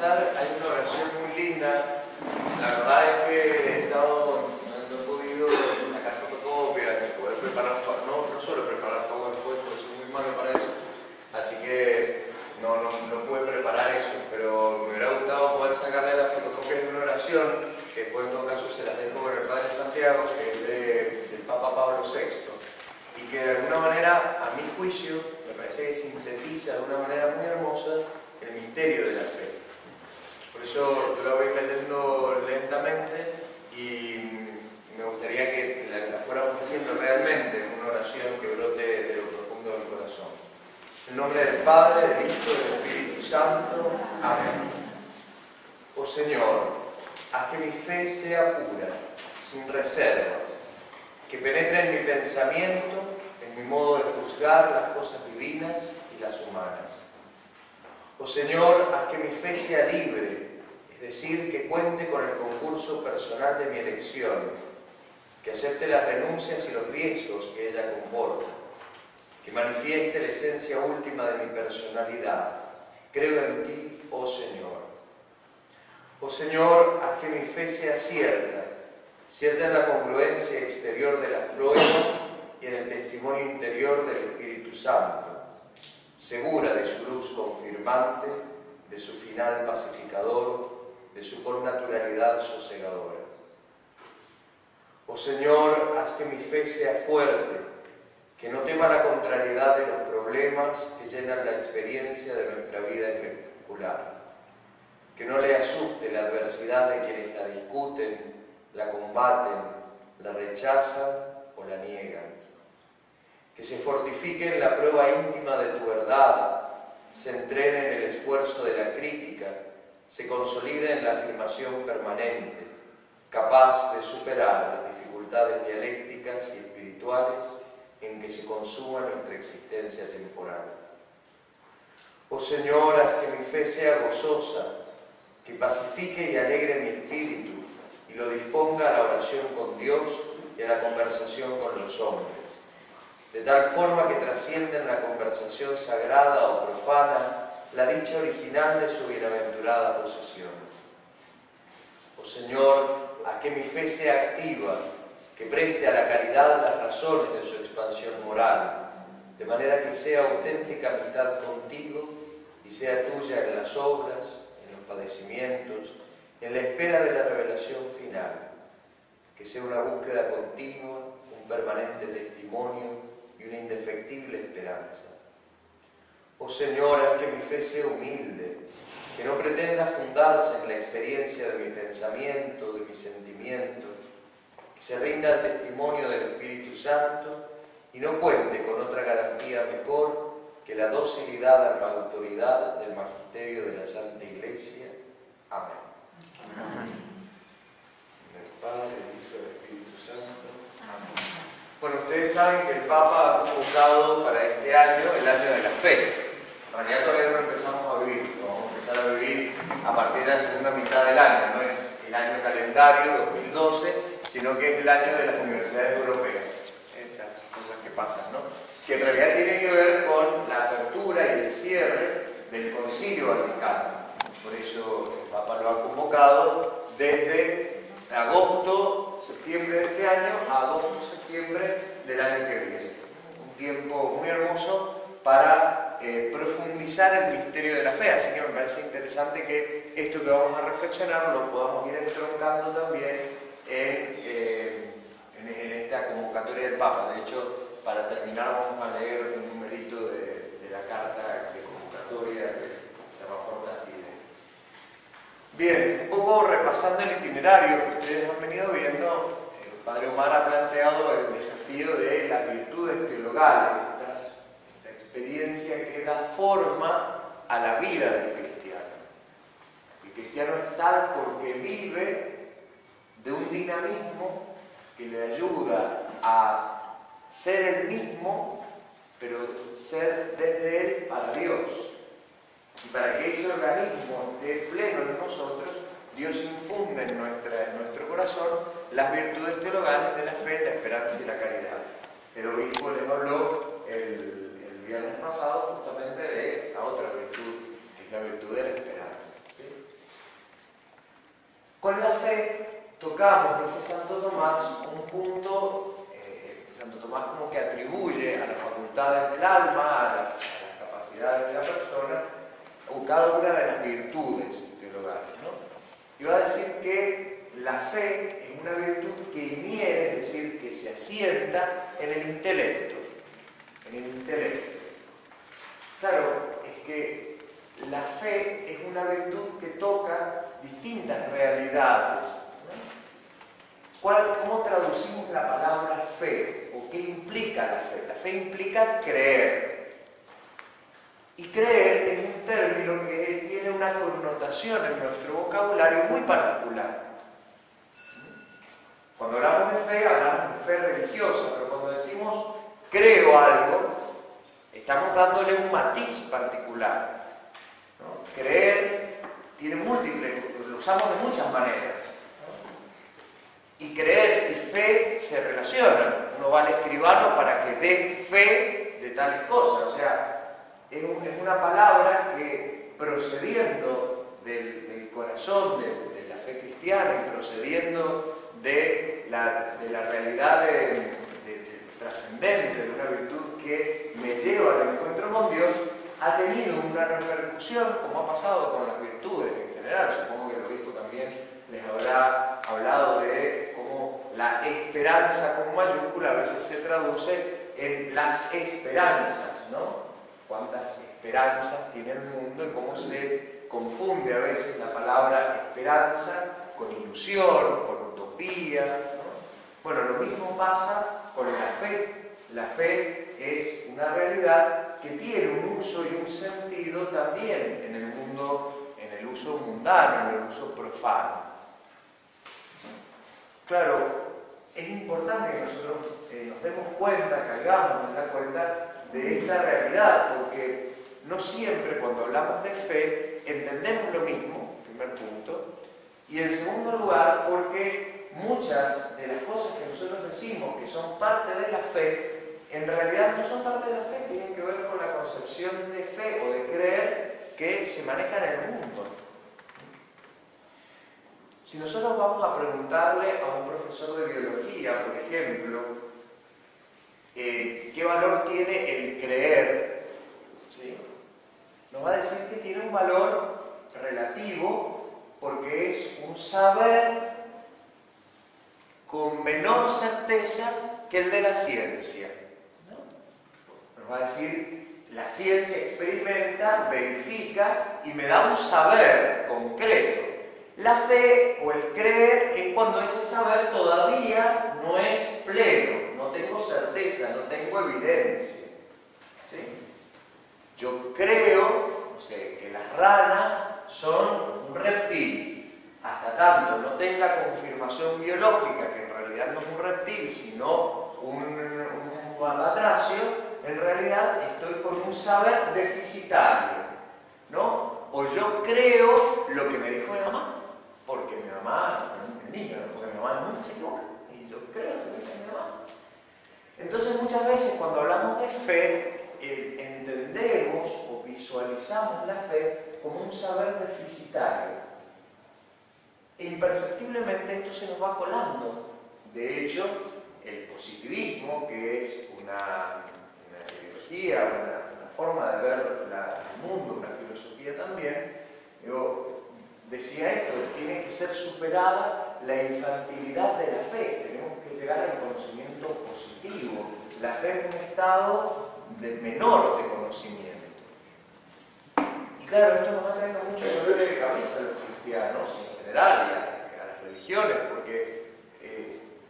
finalizar hay una oración muy linda. La verdad es que no he podido sacar fotocopias ni poder preparar, no suelo preparar PowerPoint porque soy muy malo para eso, así que no pude preparar eso, pero me hubiera gustado poder sacarle las fotocopias de una oración, que después en todo caso se las dejo con el Padre Santiago, que es del Papa Pablo VI, y que de alguna manera, a mi juicio, me parece que sintetiza de una manera muy hermosa el misterio de la fe. Por eso yo la voy leyendo lentamente y me gustaría que la fuéramos haciendo realmente una oración que brote de lo profundo del corazón. En nombre del Padre, del Hijo y del Espíritu Santo. Amén. Oh Señor, haz que mi fe sea pura, sin reservas, que penetre en mi pensamiento, en mi modo de juzgar las cosas divinas y las humanas. Oh Señor, haz que mi fe sea libre, es decir, que cuente con el concurso personal de mi elección, que acepte las renuncias y los riesgos que ella comporta, que manifieste la esencia última de mi personalidad. Creo en ti, oh Señor. Oh Señor, haz que mi fe sea cierta en la congruencia exterior de las pruebas y en el testimonio interior del Espíritu Santo, segura de su luz confirmante, de su final pacificador, de su connaturalidad sosegadora. Oh Señor, haz que mi fe sea fuerte, que no tema la contrariedad de los problemas que llenan la experiencia de nuestra vida crepuscular, que no le asuste la adversidad de quienes la discuten, la combaten, la rechazan o la niegan, que se fortifique en la prueba íntima de tu verdad, se entrene en el esfuerzo de la crítica, se consolide en la afirmación permanente, capaz de superar las dificultades dialécticas y espirituales en que se consuma nuestra existencia temporal. Oh Señor, haz que mi fe sea gozosa, que pacifique y alegre mi espíritu y lo disponga a la oración con Dios y a la conversación con los hombres, de tal forma que trascienda en la conversación sagrada o profana la dicha original de su bienaventurada posesión. Oh Señor, haz que mi fe sea activa, que preste a la caridad las razones de su expansión moral, de manera que sea auténtica amistad contigo y sea tuya en las obras, en los padecimientos, en la espera de la revelación final, que sea una búsqueda continua, un permanente testimonio y una indefectible esperanza. Oh Señor, haz que mi fe sea humilde, que no pretenda fundarse en la experiencia de mi pensamiento, de mi sentimiento, que se rinda al testimonio del Espíritu Santo y no cuente con otra garantía mejor que la docilidad a la autoridad del magisterio de la Santa Iglesia. Amén. Amén. Del Padre, del Hijo y del Espíritu Santo. Amén. Bueno, ustedes saben que el Papa ha convocado para este año el año de la fe. En realidad todavía no lo empezamos a vivir, lo vamos a empezar a vivir a partir de la segunda mitad del año. No es el año calendario 2012, sino que es el año de las universidades europeas. Esas cosas que pasan, ¿no? Que en realidad tienen que ver con la apertura y el cierre del Concilio Vaticano. Por eso el Papa lo ha convocado desde agosto, septiembre de este año a agosto, septiembre del año que viene. Un tiempo muy hermoso para profundizar el misterio de la fe, así que me parece interesante que esto que vamos a reflexionar lo podamos ir entroncando también en esta convocatoria del Papa. De hecho, para terminar vamos a leer un numerito de la carta de convocatoria que se llama Porta Fide. Bien, un poco repasando el itinerario que ustedes han venido viendo, el Padre Omar ha planteado el desafío de las virtudes teologales, esta experiencia que da forma a la vida del cristiano. El cristiano es tal porque vive de un dinamismo que le ayuda a ser el mismo, pero ser desde él para Dios. Y para que ese organismo esté pleno en nosotros, Dios infunde en nuestro corazón las virtudes teologales de la fe, la esperanza y la caridad. El obispo les habló el viernes pasado justamente de la otra virtud, que es la virtud de la esperanza. ¿Sí? colocamos, dice Santo Tomás, un punto, Santo Tomás como que atribuye a las facultades del alma, a las capacidades de la persona, o cada una de las virtudes teologales, ¿no? Y va a decir que la fe es una virtud que iniere, es decir, que se asienta en el intelecto. En el intelecto. Claro, es que la fe es una virtud que toca distintas realidades, ¿no? ¿Cómo traducimos la palabra fe? ¿O qué implica la fe? La fe implica creer. Y creer es un término que tiene una connotación en nuestro vocabulario muy particular. Cuando hablamos de fe religiosa, pero cuando decimos creo algo, estamos dándole un matiz particular, ¿no? Creer tiene múltiples, lo usamos de muchas maneras, ¿no? Y creer y fe se relacionan. Uno va al escribano para que dé fe de tales cosas, o sea, es una palabra que procediendo del corazón de la fe cristiana y procediendo de la realidad trascendente, de una virtud que me lleva al encuentro con Dios, ha tenido una repercusión, como ha pasado con las virtudes en general. Supongo que el obispo también les habrá hablado de cómo la esperanza con mayúscula a veces se traduce en las esperanzas, ¿no? Cuántas esperanzas tiene el mundo y cómo se confunde a veces la palabra esperanza con ilusión, con utopía, ¿no? Bueno, lo mismo pasa con la fe. La fe es una realidad que tiene un uso y un sentido también en el mundo, en el uso mundano, en el uso profano. Claro, es importante que nosotros nos demos cuenta, caigamos en la cuenta de esta realidad, porque no siempre cuando hablamos de fe entendemos lo mismo, primer punto, y en segundo lugar porque muchas de las cosas que nosotros decimos que son parte de la fe, en realidad no son parte de la fe, tienen que ver con la concepción de fe o de creer que se maneja en el mundo. Si nosotros vamos a preguntarle a un profesor de biología, por ejemplo, ¿qué valor tiene el creer? ¿Sí? Nos va a decir que tiene un valor relativo porque es un saber con menor certeza que el de la ciencia, ¿no? Nos va a decir, la ciencia experimenta, verifica y me da un saber concreto. La fe o el creer es cuando ese saber todavía no es pleno, no tengo certeza, no tengo evidencia, ¿sí? Yo creo, no sé, que las ranas son un reptil, hasta tanto no tenga confirmación biológica que en realidad no es un reptil, sino un batracio, en realidad estoy con un saber deficitario, ¿no? O yo creo lo que me dijo mi mamá, porque mi mamá, el niño, porque mi mamá nunca se equivoca, y yo creo lo que dice mi mamá. Entonces muchas veces cuando hablamos de fe, entendemos o visualizamos la fe como un saber deficitario. E imperceptiblemente esto se nos va colando. De hecho, el positivismo, que es una ideología, una forma de ver el mundo, una filosofía también, decía esto, tiene que ser superada la infantilidad de la fe, tenemos que llegar al conocimiento positivo. La fe es un estado menor de conocimiento. Y claro, esto nos ha traído mucho dolor de cabeza a los cristianos en general y a las religiones, porque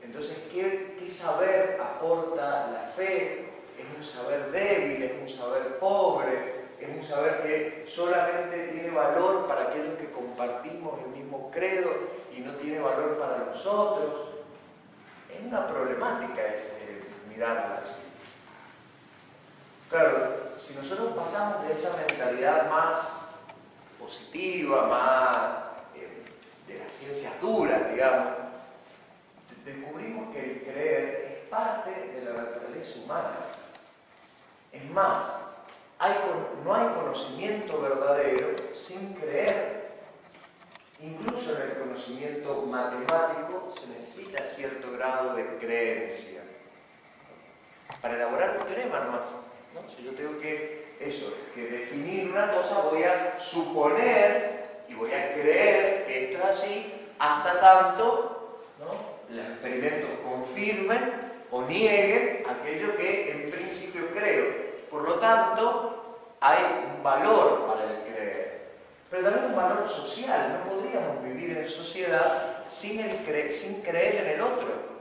entonces, ¿qué saber aporta la fe? Es un saber débil, es un saber pobre, es un saber que solamente tiene valor para aquellos que compartimos el mismo credo y no tiene valor para nosotros. Es una problemática mirarla así. Claro, si nosotros pasamos de esa mentalidad más positiva, más de las ciencias duras, digamos, descubrimos que el creer es parte de la naturaleza humana. Es más, no hay conocimiento verdadero sin creer. Incluso en el conocimiento matemático se necesita cierto grado de creencia. Para elaborar un teorema nomás, ¿no? Si yo tengo que definir una cosa, voy a suponer y voy a creer que esto es así hasta tanto, ¿no?, los experimentos confirmen o nieguen aquello que en principio creo. Por lo tanto, hay un valor para el creer, pero también un valor social. No podríamos vivir en sociedad sin creer en el otro.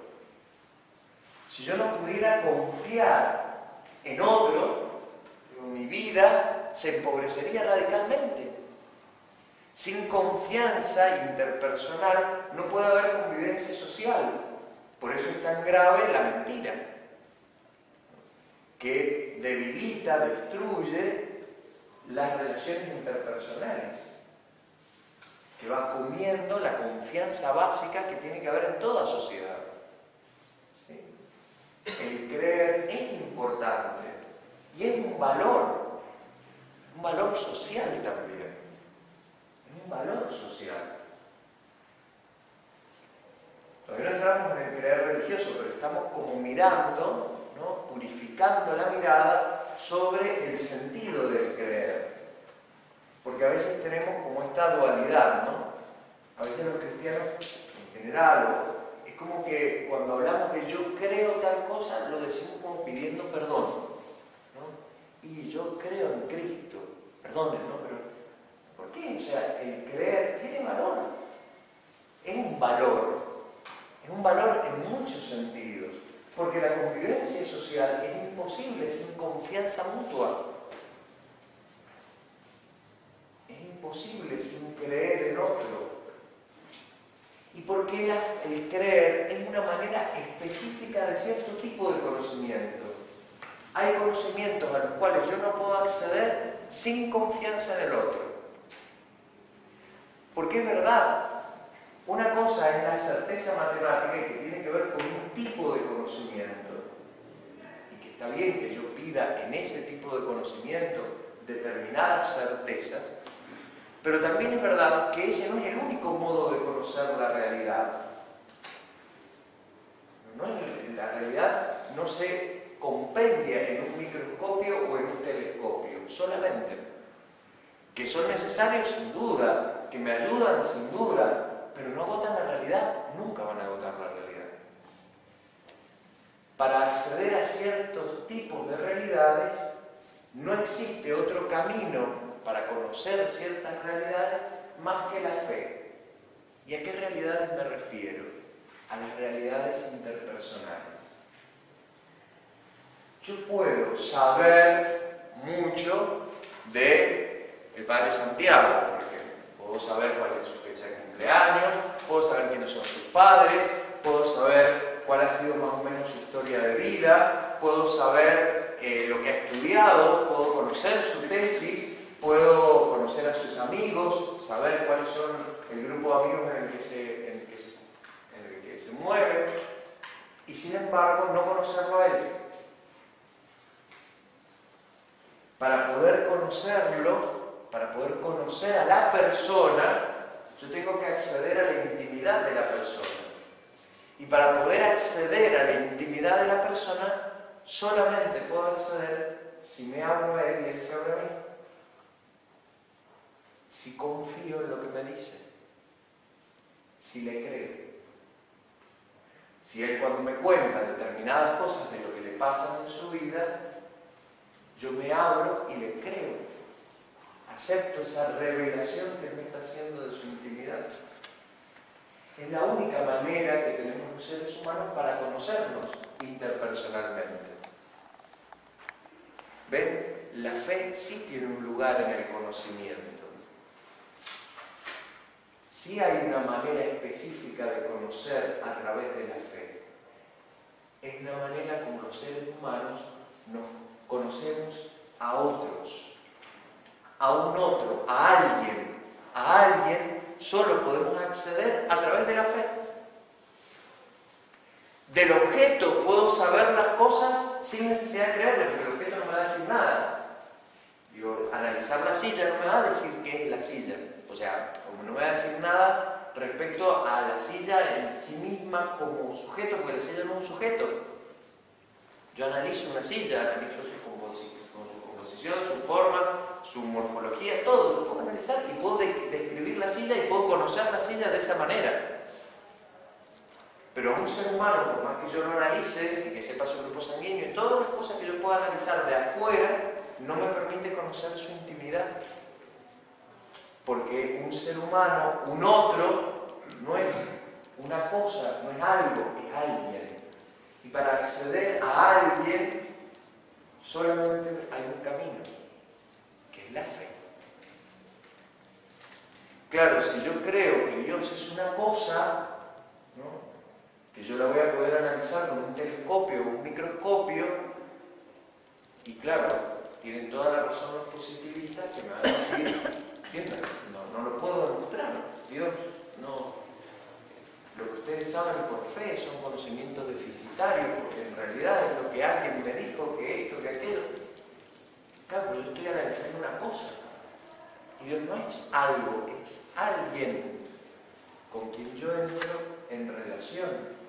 Si yo no pudiera confiar en otro, mi vida se empobrecería radicalmente. Sin confianza interpersonal no puede haber convivencia social. Por eso es tan grave la mentira, que debilita, destruye las relaciones interpersonales, que va comiendo la confianza básica que tiene que haber en toda sociedad. ¿Sí? El creer es importante y es un valor social también, es un valor social. Todavía no entramos en el creer religioso, pero estamos como mirando, ¿no?, purificando la mirada sobre el sentido del creer. Porque a veces tenemos como esta dualidad, ¿no? A veces los cristianos en general, es como que cuando hablamos de yo creo tal cosa, lo decimos como pidiendo perdón, ¿no? Y yo creo en Cristo, perdonen, ¿no? Pero ¿por qué? O sea, el creer tiene valor, es un valor en muchos sentidos, porque la convivencia social es imposible sin confianza mutua. Es imposible sin creer en otro. Y porque el creer es una manera específica de cierto tipo de conocimiento. Hay conocimientos a los cuales yo no puedo acceder sin confianza en el otro. Porque es verdad, una cosa es la certeza matemática y que tiene que ver con un tipo de conocimiento. Y que está bien que yo pida en ese tipo de conocimiento determinadas certezas, pero también es verdad que ese no es el único modo de conocer la realidad. La realidad no se compendia en un microscopio o en un telescopio, solamente. Que son necesarios sin duda, que me ayudan sin duda, pero no agotan la realidad, nunca van a agotar la realidad. Para acceder a ciertos tipos de realidades, no existe otro camino para conocer ciertas realidades más que la fe. ¿Y a qué realidades me refiero? A las realidades interpersonales. Yo puedo saber mucho del Padre Santiago, por ejemplo. Puedo saber cuál es su fecha de cumpleaños, puedo saber quiénes son sus padres, puedo saber cuál ha sido más o menos su historia de vida, puedo saber lo que ha estudiado, puedo conocer su tesis, puedo conocer a sus amigos, saber cuáles son el grupo de amigos en el que se mueve, y sin embargo no conocerlo a él. Para poder conocerlo, para poder conocer a la persona, yo tengo que acceder a la intimidad de la persona. Y para poder acceder a la intimidad de la persona, solamente puedo acceder si me abro a él y él se abre a mí. Si confío en lo que me dice. Si le creo. Si él cuando me cuenta determinadas cosas de lo que le pasan en su vida, yo me abro y le creo. Acepto esa revelación que él me está haciendo de su intimidad. Es la única manera que tenemos los seres humanos para conocernos interpersonalmente. ¿Ven? La fe sí tiene un lugar en el conocimiento. Sí hay una manera específica de conocer a través de la fe. Es la manera como los seres humanos nos conocemos a otros, a un otro, a alguien. A alguien solo podemos acceder a través de la fe. Del objeto puedo saber las cosas sin necesidad de creerle, porque el objeto no me va a decir nada. Y analizar la silla no me va a decir qué es la silla. O sea, no me va a decir nada respecto a la silla en sí misma como sujeto, porque la silla no es un sujeto. Yo analizo una silla, analizo su composición, su forma, su morfología, todo lo puedo analizar y puedo describir la silla y puedo conocer la silla de esa manera. Pero a un ser humano, por más que yo lo analice y que sepa su grupo sanguíneo y todas las cosas que yo pueda analizar de afuera, no me permite conocer su intimidad. Porque un ser humano, un otro, no es una cosa, no es algo, es alguien. Y para acceder a alguien, solamente hay un camino, que es la fe. Claro, si yo creo que Dios es una cosa, ¿no?, que yo la voy a poder analizar con un telescopio o un microscopio, y claro, tienen toda la razón los positivistas que me van a decir, no lo puedo demostrar, Dios, no. Lo que ustedes saben por fe son conocimientos deficitarios, porque en realidad es lo que alguien me dijo, que esto, que aquello. Claro, pero yo estoy analizando una cosa. Y Dios no es algo, es alguien con quien yo entro en relación.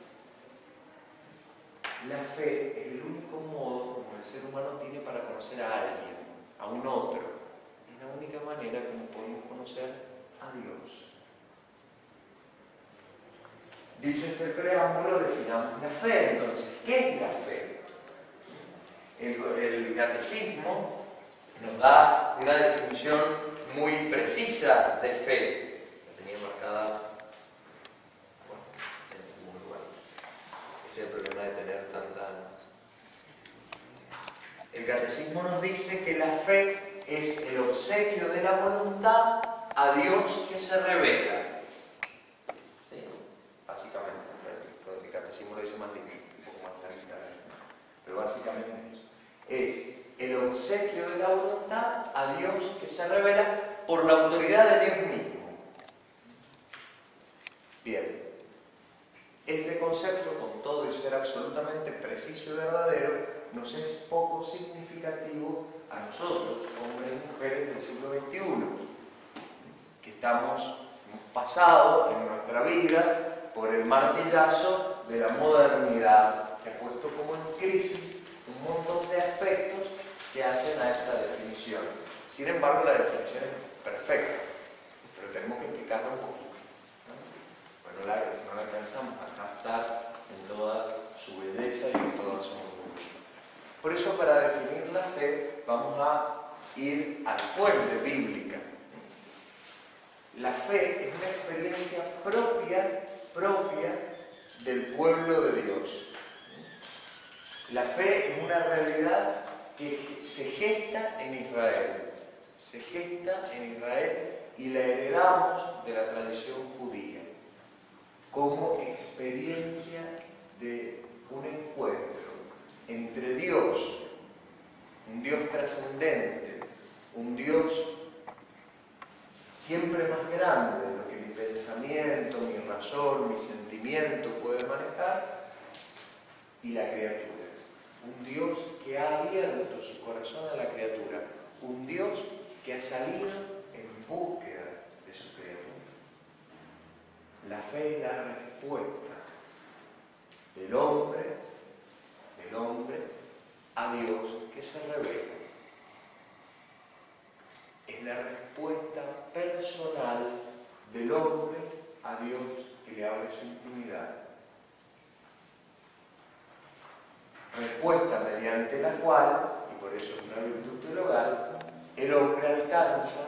La fe es el único modo como el ser humano tiene para conocer a alguien, a un otro. Es la única manera como podemos conocer a Dios. Dicho este preámbulo, definamos la fe. Entonces, ¿qué es la fe? El catecismo nos da una definición muy precisa de fe. La tenía marcada, en algún lugar. Ese es el problema de tener tanta... El catecismo nos dice que la fe es el obsequio de la voluntad a Dios que se revela. ¿Sí? Básicamente, el catecismo lo dice más limpio, un poco más clarita, pero básicamente es el obsequio de la voluntad a Dios que se revela por la autoridad de Dios mismo. Bien, este concepto, con todo y ser absolutamente preciso y verdadero, nos es poco significativo a nosotros, hombres y mujeres del siglo XXI, que hemos pasado en nuestra vida por el martillazo de la modernidad, que ha puesto como en crisis un montón de aspectos que hacen a esta definición. Sin embargo, la definición es perfecta, pero tenemos que explicarla un poquito, ¿no? Bueno, no la alcanzamos a captar en toda su belleza y en toda su orgullo. Por eso, para definir la fe, vamos a ir a la fuente bíblica. La fe es una experiencia propia del pueblo de Dios. La fe es una realidad que se gesta en Israel. Se gesta en Israel y la heredamos de la tradición judía como experiencia de un encuentro entre Dios, un Dios trascendente, un Dios siempre más grande de lo que mi pensamiento, mi razón, mi sentimiento puede manejar, y la criatura. Un Dios que ha abierto su corazón a la criatura. Un Dios que ha salido en búsqueda de su criatura. La fe es la respuesta del hombre a Dios que se revela. Es la respuesta personal del hombre a Dios que le abre su intimidad. Respuesta mediante la cual, y por eso es una virtud teologal, el hombre alcanza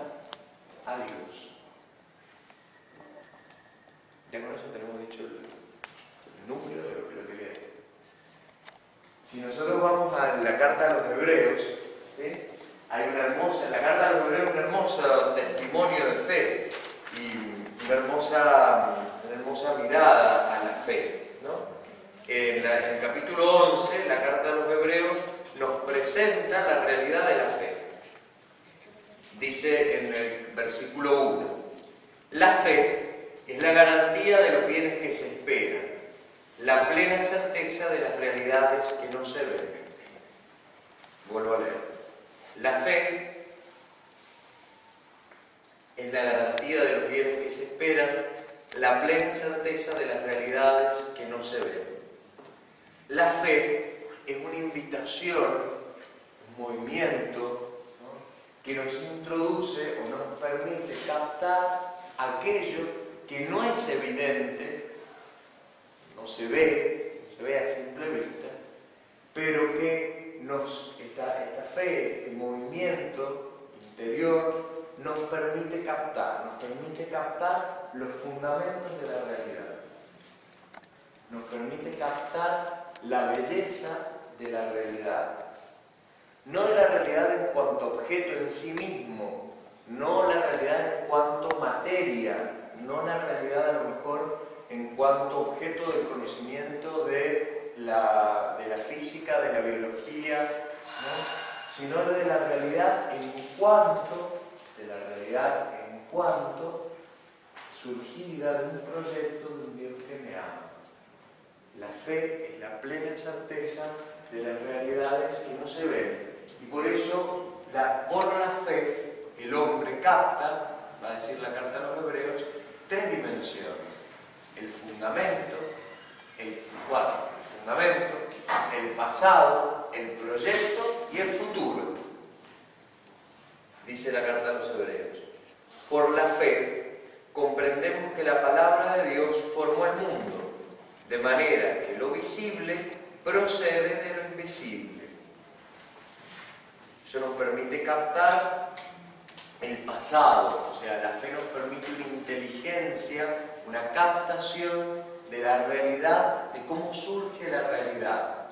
a Dios. Ya con eso tenemos dicho el núcleo de lo que yo quería decir. Si nosotros vamos a la carta a los Hebreos, ¿sí?, hay en la carta a los Hebreos, un hermoso testimonio de fe y una hermosa mirada a la fe, ¿no? En el capítulo 11, la carta a los Hebreos nos presenta la realidad de la fe. Dice en el versículo 1, la fe es la garantía de los bienes que se esperan, la plena certeza de las realidades que no se ven. Vuelvo a leer. La fe es la garantía de los bienes que se esperan, la plena certeza de las realidades que no se ven. La fe es una invitación, un movimiento, ¿no?, que nos introduce o nos permite captar aquello que no es evidente, no se ve a simple vista, pero que esta fe, este movimiento interior nos permite captar los fundamentos de la realidad, nos permite captar la belleza de la realidad, no de la realidad en cuanto objeto en sí mismo, no la realidad en cuanto materia, no la realidad a lo mejor en cuanto objeto del conocimiento de la física, de la biología, ¿no?, sino de la realidad en cuanto surgida de un proyecto de un Dios que me ama. La fe es la plena certeza de las realidades que no se ven, y por eso por la fe el hombre capta, va a decir la carta a los Hebreos, tres dimensiones: el fundamento, el pasado, el proyecto y el futuro. Dice la carta a los Hebreos: por la fe comprendemos que la palabra de Dios formó el mundo, de manera que lo visible procede de lo invisible. Eso nos permite captar el pasado, o sea, la fe nos permite una inteligencia, una captación de la realidad, de cómo surge la realidad.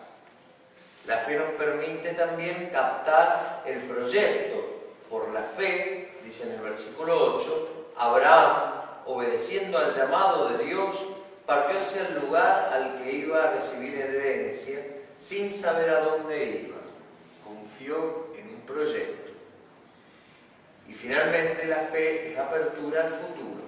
La fe nos permite también captar el proyecto. Por la fe, dice en el versículo 8, Abraham, obedeciendo al llamado de Dios, partió hacia el lugar al que iba a recibir herencia, sin saber a dónde iba. Confió en un proyecto. Y finalmente la fe es apertura al futuro.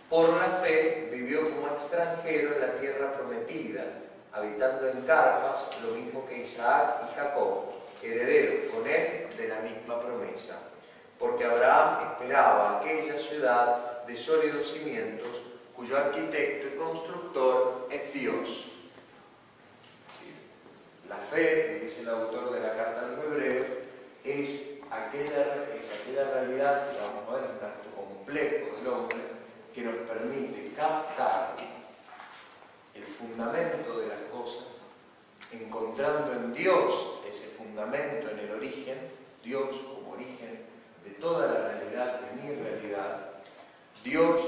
Por la fe vivió como extranjero en la tierra prometida, habitando en carpas, lo mismo que Isaac y Jacob, herederos con él de la misma promesa. Porque Abraham esperaba aquella ciudad de sólidos cimientos, cuyo arquitecto y constructor es Dios. ¿Sí? La fe, dice el autor de la carta a los Hebreos, es aquella realidad, digamos, ¿no?, un acto complejo del hombre que nos permite captar el fundamento de las cosas, encontrando en Dios ese fundamento en el origen, Dios como origen de toda la realidad, de mi realidad, Dios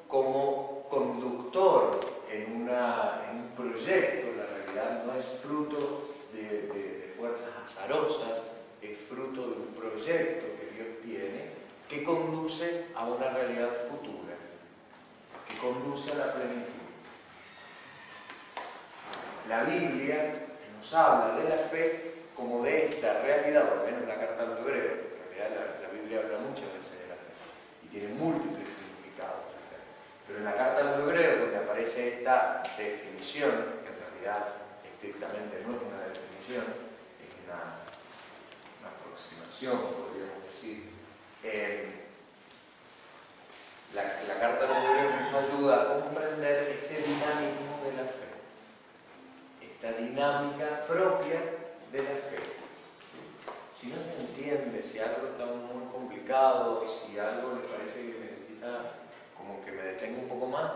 como conductor en un proyecto. La realidad no es fruto de fuerzas azarosas, es fruto de un proyecto que Dios tiene, que conduce a una realidad futura, que conduce a la plenitud. La Biblia nos habla de la fe como de esta realidad, o al menos la carta a los Hebreos. En realidad la Biblia habla muchas veces de la fe y tiene múltiples significados la fe. Pero en la carta a los Hebreos, donde aparece esta definición, que en realidad estrictamente no es una definición, es una aproximación, podríamos decir, la carta a los Hebreos nos ayuda a comprender este dinamismo de la fe, esta dinámica propia de la fe. ¿Sí? Si no se entiende, si algo está muy complicado, si algo les parece que necesita como que me detenga un poco más,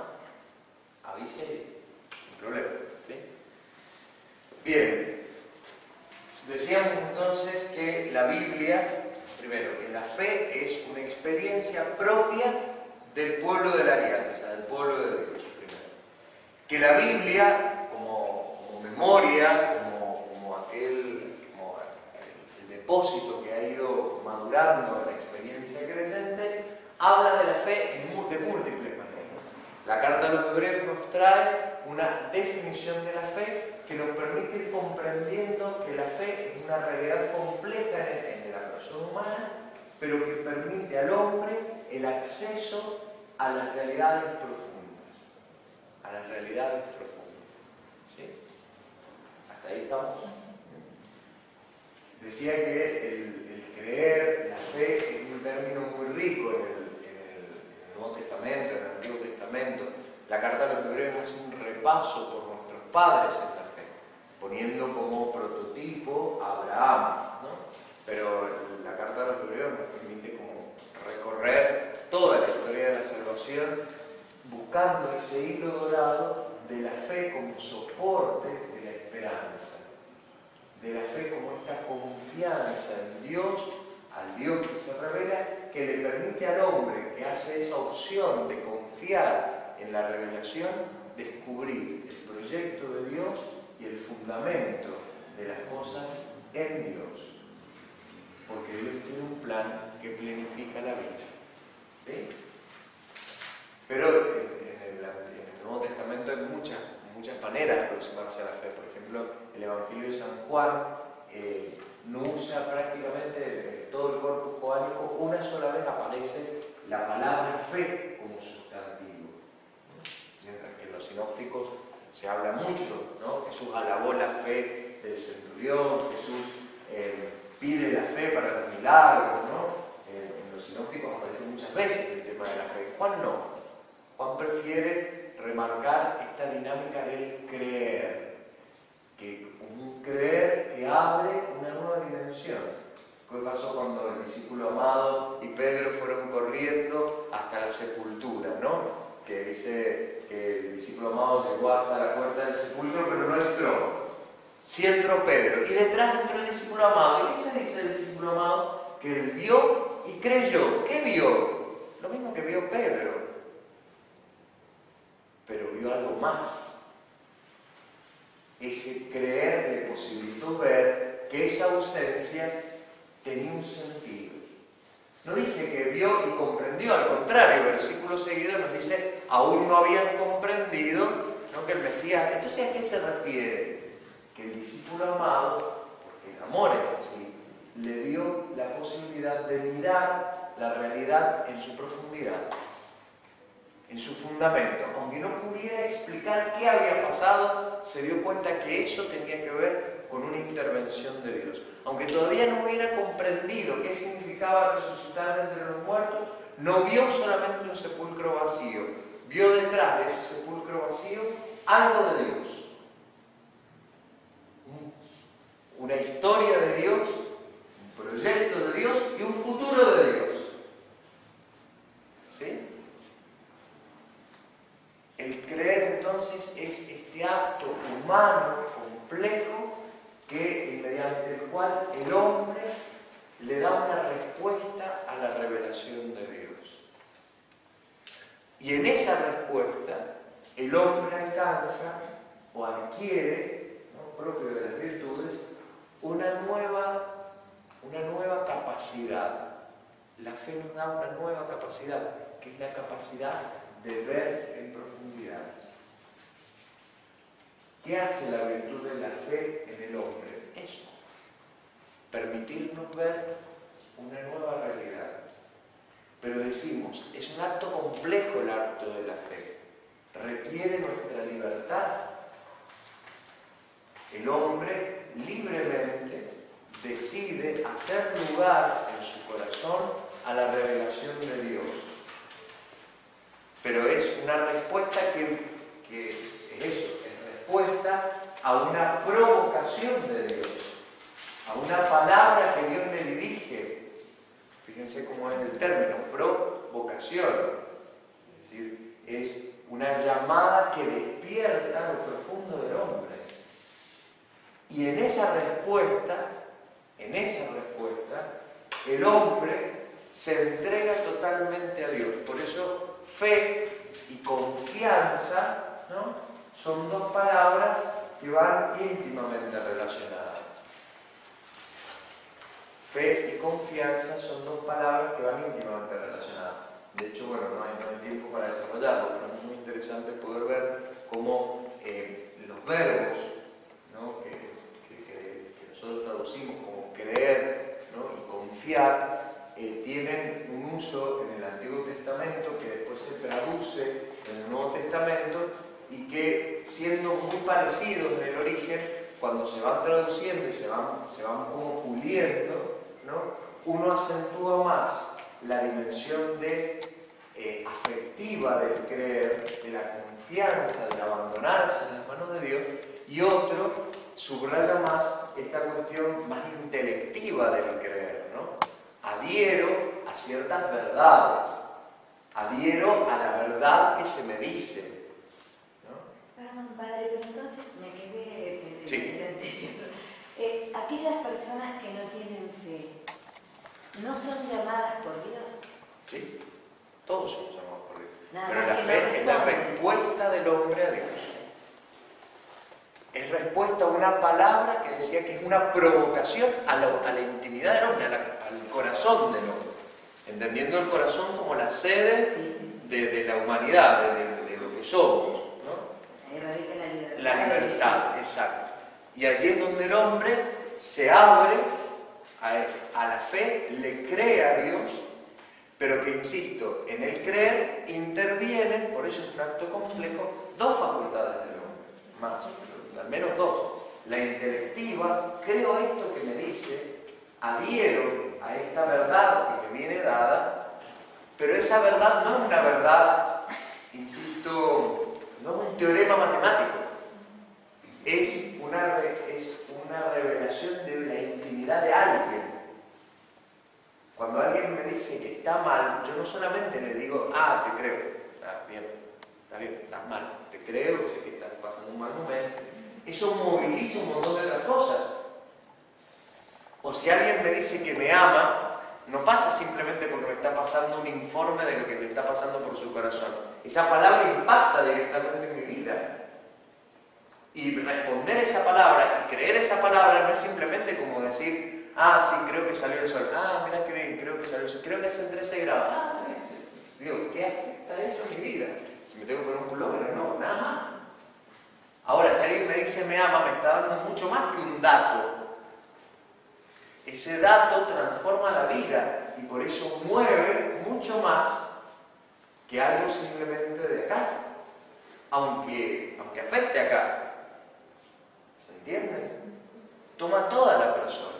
avise, sin problema. ¿Sí? Bien, decíamos entonces que la Biblia, primero, que la fe es una experiencia propia del pueblo de la alianza, del pueblo de Dios, primero. Que la Biblia, como memoria, como el depósito que ha ido madurando en la experiencia creyente, habla de la fe de múltiples maneras. La carta a los Hebreos nos trae una definición de la fe que nos permite ir comprendiendo que la fe es una realidad compleja en la persona humana, pero que permite al hombre el acceso a las realidades profundas. A las realidades profundas. ¿Sí? ¿Hasta ahí estamos? Decía que el creer, la fe, es un término muy rico en la carta a los Hebreos hace un repaso por nuestros padres en la fe, poniendo como prototipo a Abraham, ¿no? Pero la carta a los Hebreos nos permite como recorrer toda la historia de la salvación, buscando ese hilo dorado de la fe como soporte de la esperanza, de la fe como esta confianza en Dios, al Dios que se revela, que le permite al hombre que hace esa opción de confiar en la revelación, descubrir el proyecto de Dios y el fundamento de las cosas en Dios. Porque Dios tiene un plan que planifica la vida. ¿Sí? Pero en el Nuevo Testamento hay muchas maneras de aproximarse a la fe. Por ejemplo, el Evangelio de San Juan no usa prácticamente todo el corpus joánico, una sola vez aparece la palabra fe como sustantivo. Mientras que en los sinópticos se habla mucho, ¿no? Jesús alabó la fe del centurión, Jesús pide la fe para los milagros, ¿no? En los sinópticos aparece muchas veces el tema de la fe. Juan no. Juan prefiere remarcar esta dinámica del creer, que un creer que abre una nueva dimensión. ¿Qué pasó cuando el discípulo amado y Pedro fueron corriendo hasta la sepultura, ¿no? Que dice que el discípulo amado llegó hasta la puerta del sepulcro, pero no entró. Sí entró Pedro, y detrás entró el discípulo amado. ¿Y qué se dice del discípulo amado? Que él vio y creyó. ¿Qué vio? Lo mismo que vio Pedro, pero vio algo más. Ese creer le posibilitó ver que esa ausencia tenía un sentido. No dice que vio y comprendió, al contrario, el versículo seguido nos dice, aún no habían comprendido, ¿no?, que el Mesías. Entonces, ¿a qué se refiere? Que el discípulo amado, porque el amor es así, le dio la posibilidad de mirar la realidad en su profundidad, en su fundamento. Aunque no pudiera explicar qué había pasado, se dio cuenta que eso tenía que ver con una intervención de Dios. Aunque todavía no hubiera comprendido qué significaba resucitar de entre los muertos, no vio solamente un sepulcro vacío, vio detrás de ese sepulcro vacío algo de Dios. Una historia de Dios, un proyecto de Dios y un futuro de Dios. ¿Sí? El creer entonces es este acto humano complejo que, mediante el cual el hombre le da una respuesta a la revelación de Dios. Y en esa respuesta el hombre alcanza o adquiere, ¿no?, propio de las virtudes, una nueva capacidad. La fe nos da una nueva capacidad, que es la capacidad de ver en profundidad. ¿Qué hace la virtud de la fe en el hombre? Eso. Permitirnos ver una nueva realidad. Pero decimos, es un acto complejo el acto de la fe. Requiere nuestra libertad. El hombre libremente decide hacer lugar en su corazón a la revelación de Dios. Pero es una respuesta que es eso, es respuesta a una provocación de Dios, a una palabra que Dios le dirige. Fíjense cómo es el término, provocación. Es decir, es una llamada que despierta lo profundo del hombre. Y en esa respuesta, el hombre se entrega totalmente a Dios. Por eso, fe y confianza, ¿no?, son dos palabras que van íntimamente relacionadas. Fe y confianza son dos palabras que van íntimamente relacionadas. De hecho, bueno, no hay tiempo para desarrollarlo, pero es muy interesante poder ver cómo los verbos, ¿no?, que nosotros traducimos como creer, ¿no?, y confiar, tienen un uso en el Antiguo Testamento que después se traduce en el Nuevo Testamento y que, siendo muy parecidos en el origen, cuando se van traduciendo y se van como puliendo, ¿no?, uno acentúa más la dimensión de afectiva del creer, de la confianza, del abandonarse en las manos de Dios, y otro subraya más esta cuestión más intelectiva del creer, ¿no? Adhiero a ciertas verdades, adhiero a la verdad que se me dice, ¿no? Perdón, padre, pero entonces me quedé Sí. en el anterior. Aquellas personas que no tienen fe, ¿no son llamadas por Dios? Sí, todos somos llamados por Dios. Nada Pero la más que fe no es la responden. respuesta del hombre a Dios. Es respuesta a una palabra que decía que es una provocación a la intimidad del hombre, al corazón del hombre. Entendiendo el corazón como la sede Sí. de la humanidad, de lo que somos, ¿no? Ahí radica la libertad. La libertad, exacto. Y allí es donde el hombre se abre a la fe, le cree a Dios, pero que, insisto, en el creer intervienen, por eso es un acto complejo, dos facultades del hombre, más, al menos dos. La intelectiva, creo esto que me dice, adhiero a esta verdad que me viene dada, pero esa verdad no es una verdad, insisto, no es un teorema matemático, es una revelación de la intimidad de alguien. Cuando alguien me dice que está mal, yo no solamente le digo, te creo, está bien, estás mal, te creo, sé que estás pasando un mal momento. Eso moviliza un montón de otras cosas. O si alguien me dice que me ama, no pasa simplemente porque me está pasando un informe de lo que le está pasando por su corazón. Esa palabra impacta directamente en mi vida. Y responder esa palabra y creer esa palabra no es simplemente como decir, sí, creo que salió el sol. Mira qué bien, creo que salió el sol. Creo que hacen 13 grados. Digo, ¿qué afecta eso en mi vida? Si me tengo que poner un pullover, no, nada más. Ahora, si alguien me dice me ama, me está dando mucho más que un dato. Ese dato transforma la vida y por eso mueve mucho más que algo simplemente de acá. Aunque afecte acá. ¿Se entiende? Toma toda la persona.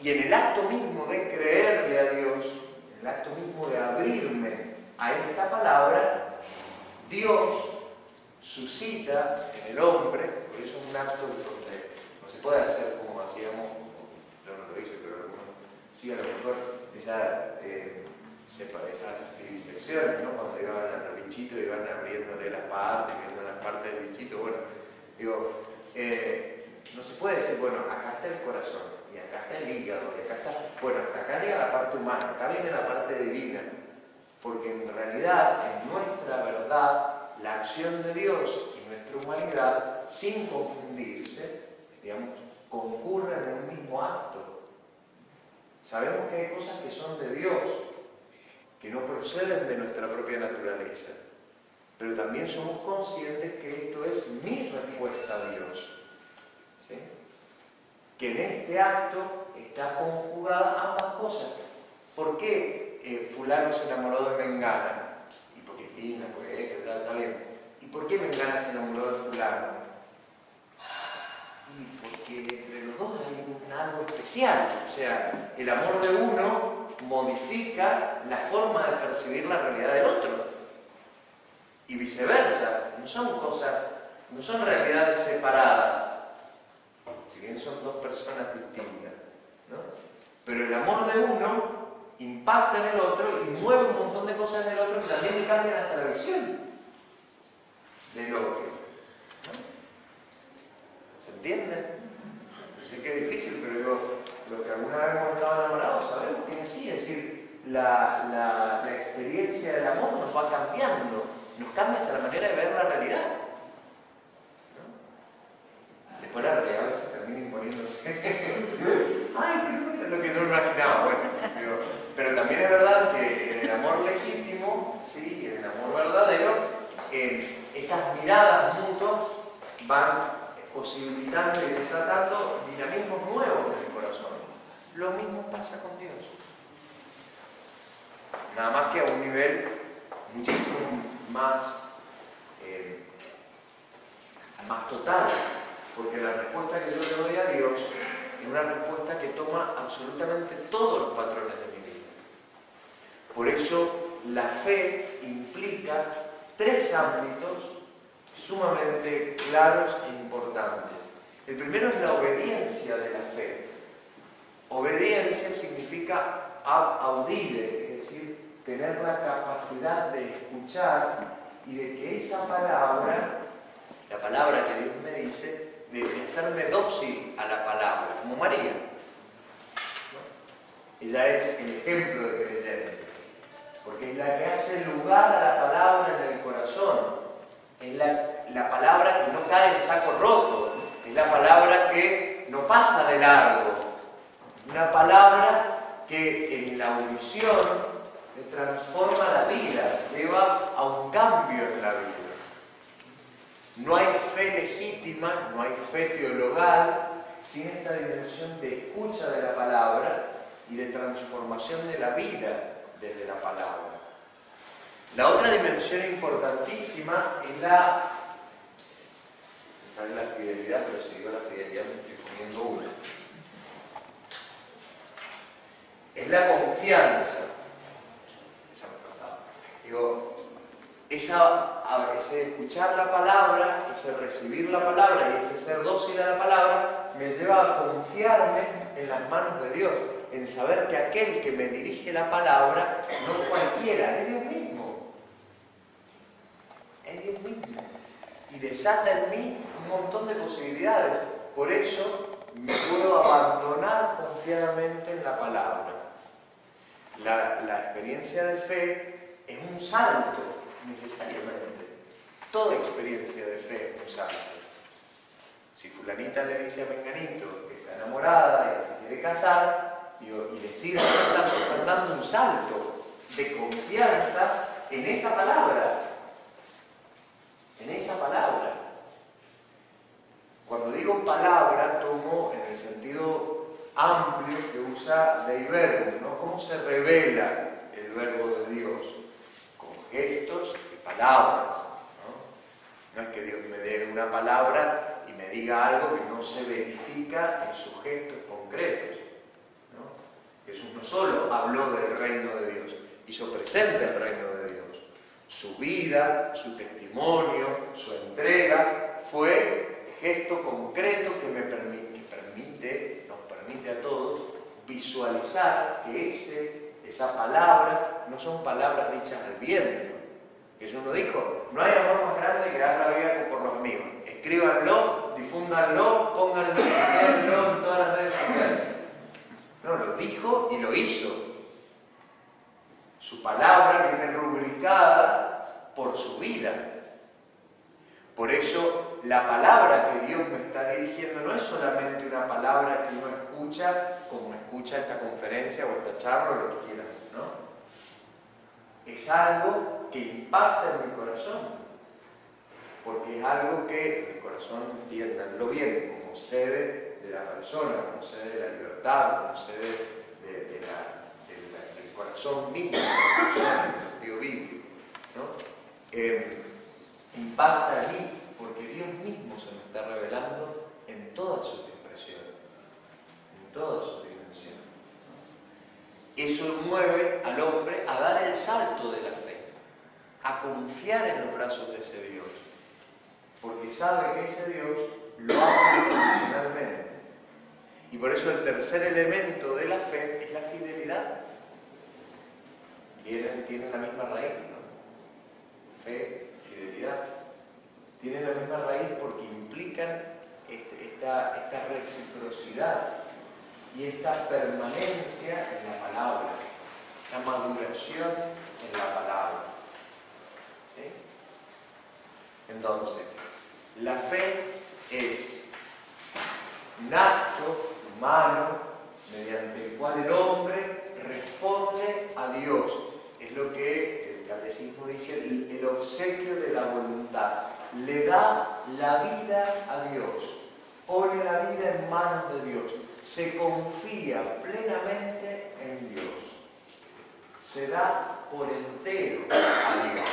Y en el acto mismo de creerle a Dios, en el acto mismo de abrirme a esta palabra, Dios suscita en el hombre, por eso es un acto donde no se puede hacer como hacíamos, yo no lo hice, pero algunos sí, a lo mejor esas vivisecciones, ¿no? Cuando iban al bichito, iban abriéndole las partes, viendo las partes del bichito, bueno, digo, no se puede decir, bueno, acá está el corazón, y acá está el hígado, y acá está, bueno, hasta acá llega la parte humana, acá viene la parte divina, porque en realidad, en nuestra verdad, la acción de Dios y nuestra humanidad, sin confundirse, digamos, concurren en un mismo acto. Sabemos que hay cosas que son de Dios, que no proceden de nuestra propia naturaleza, pero también somos conscientes que esto es mi respuesta a Dios, ¿sí? Que en este acto está conjugada ambas cosas. ¿Por qué fulano se enamoró de Mengana? Y porque es linda, porque esto, está bien. ¿Y por qué Mengana se enamoró de fulano? Y porque entre los dos hay algo especial. O sea, el amor de uno modifica la forma de percibir la realidad del otro. Y viceversa. No son cosas, no son realidades separadas. Si bien son dos personas distintas, ¿no? Pero el amor de uno impacta en el otro y mueve un montón de cosas en el otro que también le cambian hasta la visión del otro, ¿no? ¿Se entiende? Sé que es difícil, pero digo, los que alguna vez hemos estado enamorados sabemos que es así, es decir, la experiencia del amor nos va cambiando, nos cambia hasta la manera de ver la realidad. Después la realidad a veces termina imponiéndose. Ay, pero no era lo que yo me imaginaba. Bueno, pero también es verdad que en el amor legítimo, ¿sí? Y en el amor verdadero, esas miradas mutuas van posibilitando y desatando dinamismos nuevos en el corazón. Lo mismo pasa con Dios. Nada más que a un nivel muchísimo más total. Porque la respuesta que yo le doy a Dios es una respuesta que toma absolutamente todos los patrones de mi vida. Por eso la fe implica tres ámbitos sumamente claros e importantes. El primero es la obediencia de la fe. Obediencia significa audire, es decir, tener la capacidad de escuchar y de que esa palabra, la palabra que Dios me dice, de hacerme dócil a la palabra, como María. Ella es el ejemplo de creyente, porque es la que hace lugar a la palabra en el corazón. Es la palabra que no cae en saco roto, es la palabra que no pasa de largo. Una palabra que en la audición transforma la vida, lleva a un cambio en la vida. No hay fe legítima, no hay fe teologal sin esta dimensión de escucha de la palabra y de transformación de la vida desde la palabra. La otra dimensión importantísima es la fidelidad, pero si digo la fidelidad me estoy poniendo una. Es la confianza. Esa me faltaba. Digo, ese escuchar la palabra, ese recibir la palabra y ese ser dócil a la palabra me lleva a confiarme en las manos de Dios, en saber que aquel que me dirige la palabra no es cualquiera, es Dios mismo. Es Dios mismo. Y desata en mí un montón de posibilidades. Por eso me puedo abandonar confiadamente en la palabra. La experiencia de fe es un salto, necesariamente. Toda experiencia de fe es un salto. Si fulanita le dice a menganito que está enamorada y que se quiere casar, y le sirve casarse, están dando un salto de confianza en esa palabra. En esa palabra. Cuando digo palabra, tomo en el sentido amplio que usa Dei Verbum, ¿no? ¿Cómo se revela el verbo de Dios? Con gestos y palabras, ¿no? No es que Dios me dé una palabra y me diga algo que no se verifica en sus gestos concretos, ¿no? Jesús no solo habló del reino de Dios, hizo presente el reino de Dios. Su vida, su testimonio, su entrega fue gesto concreto que nos permite a todos visualizar que esa palabra no son palabras dichas al viento. Jesús nos dijo, no hay amor más grande que dar la vida por los amigos. Escríbanlo, difúndanlo, pónganlo, léanlo en todas las redes sociales. No, lo dijo y lo hizo. Su palabra viene rubricada por su vida. Por eso, la palabra que Dios me está dirigiendo no es solamente una palabra que uno escucha como escucha esta conferencia o esta charla o lo que quieran, ¿no? Es algo que impacta en mi corazón. Porque es algo que en mi corazón, entiéndanlo bien, como sede de la persona, como sede de la libertad, como sede del corazón mismo de la persona, en el sentido bíblico, ¿no? Impacta allí porque Dios mismo se me está revelando en todas sus expresiones, en todas sus dimensiones. Eso mueve al hombre a dar el salto de la fe, a confiar en los brazos de ese Dios, porque sabe que ese Dios lo ama incondicionalmente. Y por eso el tercer elemento de la fe es la fidelidad. Tienen la misma raíz, ¿no? Fe, fidelidad. Tienen la misma raíz porque implican esta reciprocidad y esta permanencia en la palabra, esta maduración en la palabra. ¿Sí? Entonces, la fe es un acto humano mediante el cual el hombre responde a Dios. Es lo que el catecismo dice, el obsequio de la voluntad. Le da la vida a Dios, pone la vida en manos de Dios, se confía plenamente en Dios, se da por entero a Dios,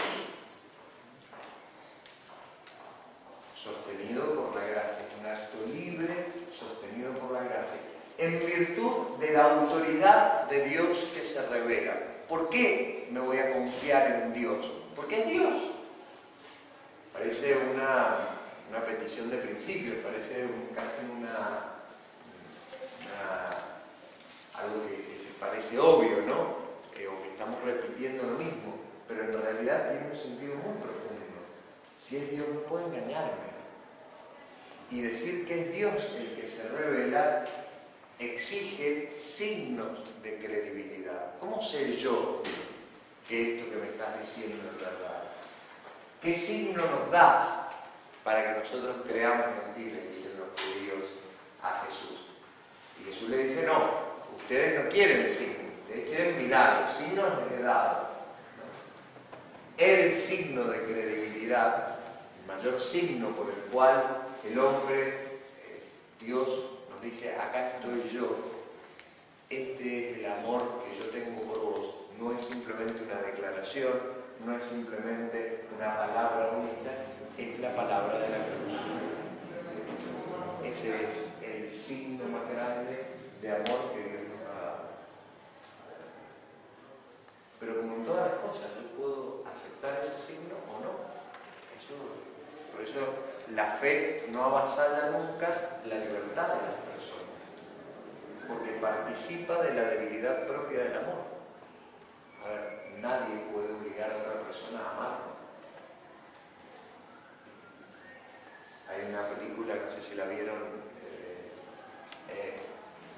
sostenido por la gracia, un acto libre sostenido por la gracia, en virtud de la autoridad de Dios que se revela. ¿Por qué me voy a confiar en un Dios? Porque es Dios. Parece una petición de principio, parece casi algo que se parece obvio, ¿no? O que estamos repitiendo lo mismo, pero en realidad tiene un sentido muy profundo. Si es Dios, no puede engañarme. Y decir que es Dios el que se revela exige signos de credibilidad. ¿Cómo sé yo que esto que me estás diciendo es verdad? ¿Qué signo nos das para que nosotros creamos en ti? Le dicen los judíos a Jesús. Y Jesús le dice, no, ustedes no quieren signos, ustedes quieren milagros, signos les he dado. ¿No? El signo de credibilidad, el mayor signo por el cual el hombre, Dios nos dice, acá estoy yo, este es el amor que yo tengo por vos, no es simplemente una declaración, no es simplemente una palabra bonita, es la palabra de la cruz. Ese es el signo más grande de amor que Dios nos ha dado. Pero como en todas las cosas, yo puedo aceptar ese signo o no. Por eso la fe no avasalla nunca la libertad de las personas, porque participa de la debilidad propia del amor. A ver, nadie puede obligar a otra persona a amarlo. Hay una película, no sé si la vieron,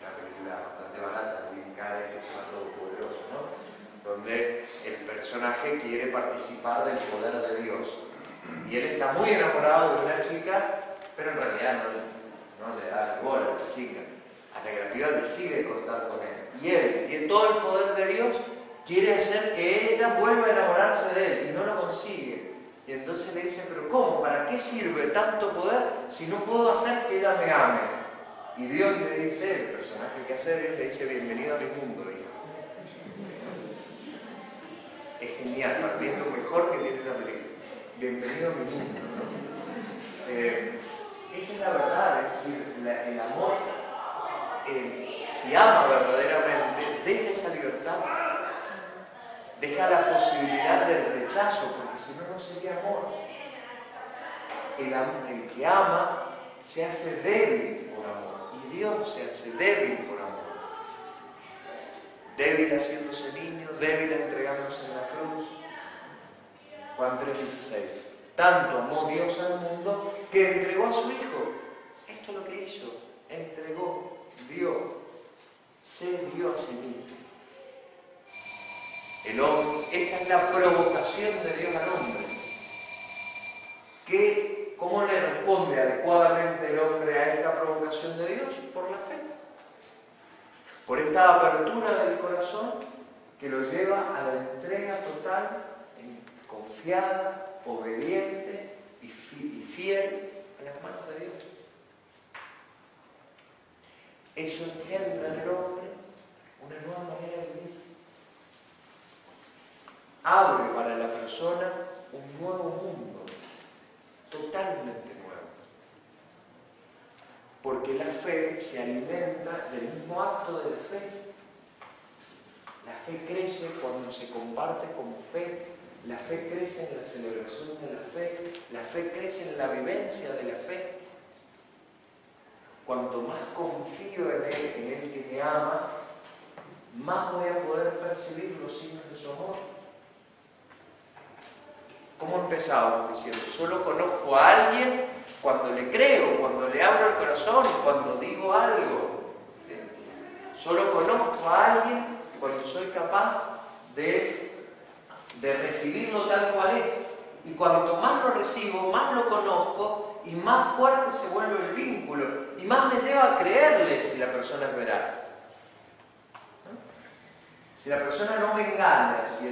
una película bastante barata, Jim Carrey, que se llama Todopoderoso, ¿no? Donde el personaje quiere participar del poder de Dios. Y él está muy enamorado de una chica, pero en realidad no le da bola a la chica, hasta que la piba decide cortar con él. Y él, que tiene todo el poder de Dios, quiere hacer que ella vuelva a enamorarse de él, y no lo consigue. Y entonces le dice, pero ¿cómo? ¿Para qué sirve tanto poder si no puedo hacer que ella me ame? Y Dios le dice, el personaje que hace Dios le dice, bienvenido a mi mundo, hijo. Es genial, para mí es lo mejor que tiene esa película. Bienvenido a mi mundo, ¿no? Esta es la verdad, es decir, el amor, si ama verdaderamente, deja esa libertad, deja la posibilidad del rechazo, porque si no, no sería amor. El que ama se hace débil por amor, y Dios se hace débil por amor. Débil haciéndose niño, débil entregándose en la cruz. Juan 3:16. Tanto amó Dios al mundo que entregó a su Hijo. Esto es lo que hizo. Entregó, dio, se dio a sí mismo. El hombre, esta es la provocación de Dios al hombre. ¿Cómo le responde adecuadamente el hombre a esta provocación de Dios? Por la fe. Por esta apertura del corazón que lo lleva a la entrega total, confiada, obediente y fiel en las manos de Dios. Eso engendra en el hombre una nueva manera de vivir. Abre para la persona un nuevo mundo, totalmente nuevo. Porque la fe se alimenta del mismo acto de la fe. La fe crece cuando se comparte como fe. La fe crece en la celebración de la fe crece en la vivencia de la fe. Cuanto más confío en Él que me ama, más voy a poder percibir los signos de su amor. ¿Cómo empezamos diciendo? Solo conozco a alguien cuando le creo, cuando le abro el corazón, cuando digo algo. ¿Sí? Solo conozco a alguien cuando soy capaz de recibirlo tal cual es. Y cuanto más lo recibo, más lo conozco y más fuerte se vuelve el vínculo y más me lleva a creerle si la persona es veraz. ¿No? Si la persona no me engaña, si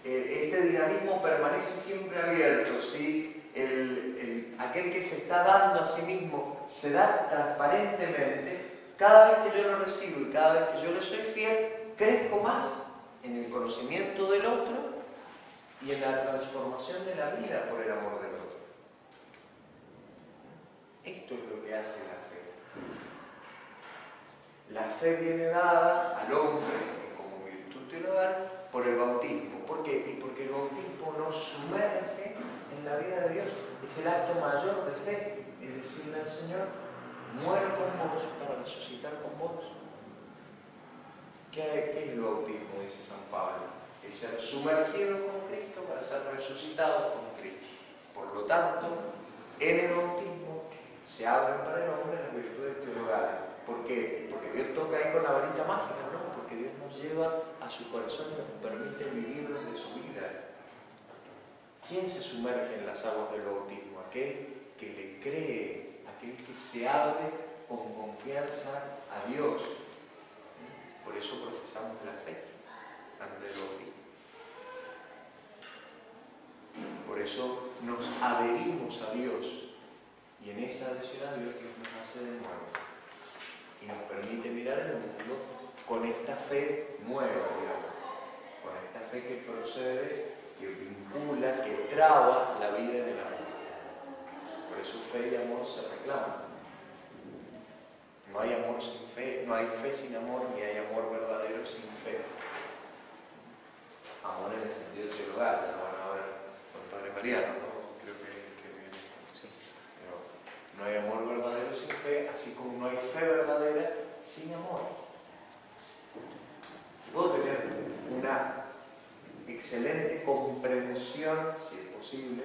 este dinamismo permanece siempre abierto, si aquel que se está dando a sí mismo se da transparentemente, cada vez que yo lo recibo y cada vez que yo le soy fiel, crezco más en el conocimiento del otro y en la transformación de la vida por el amor del otro. Esto es lo que hace la fe. La fe viene dada al hombre como virtud teologal por el bautismo. ¿Por qué? Y porque el bautismo nos sumerge en la vida de Dios. Es el acto mayor de fe, es decirle al Señor, muero con vos para resucitar con vos. ¿Qué es el bautismo? Dice San Pablo. Es ser sumergido con Cristo para ser resucitado con Cristo. Por lo tanto, en el bautismo se abren para el hombre las virtudes teologales. ¿Por qué? Porque Dios toca ahí con la varita mágica, ¿no? Porque Dios nos lleva a su corazón y nos permite vivir de su vida. ¿Quién se sumerge en las aguas del bautismo? Aquel que le cree, aquel que se abre con confianza a Dios. Por eso profesamos la fe antes del bautismo. Por eso nos adherimos a Dios. Y en esa adhesión a Dios, Dios nos hace de nuevo. Y nos permite mirar el mundo con esta fe nueva, digamos. Con esta fe que procede, que vincula, que traba la vida en el amor. Por eso fe y amor se reclaman. No hay amor sin fe, no hay fe sin amor, ni hay amor verdadero sin fe. Amor en el sentido teologal, ya lo van a ver con el Padre Mariano, ¿no? Creo que viene. Sí. Pero no hay amor verdadero sin fe, así como no hay fe verdadera sin amor. Puedo tener una excelente comprensión, si es posible,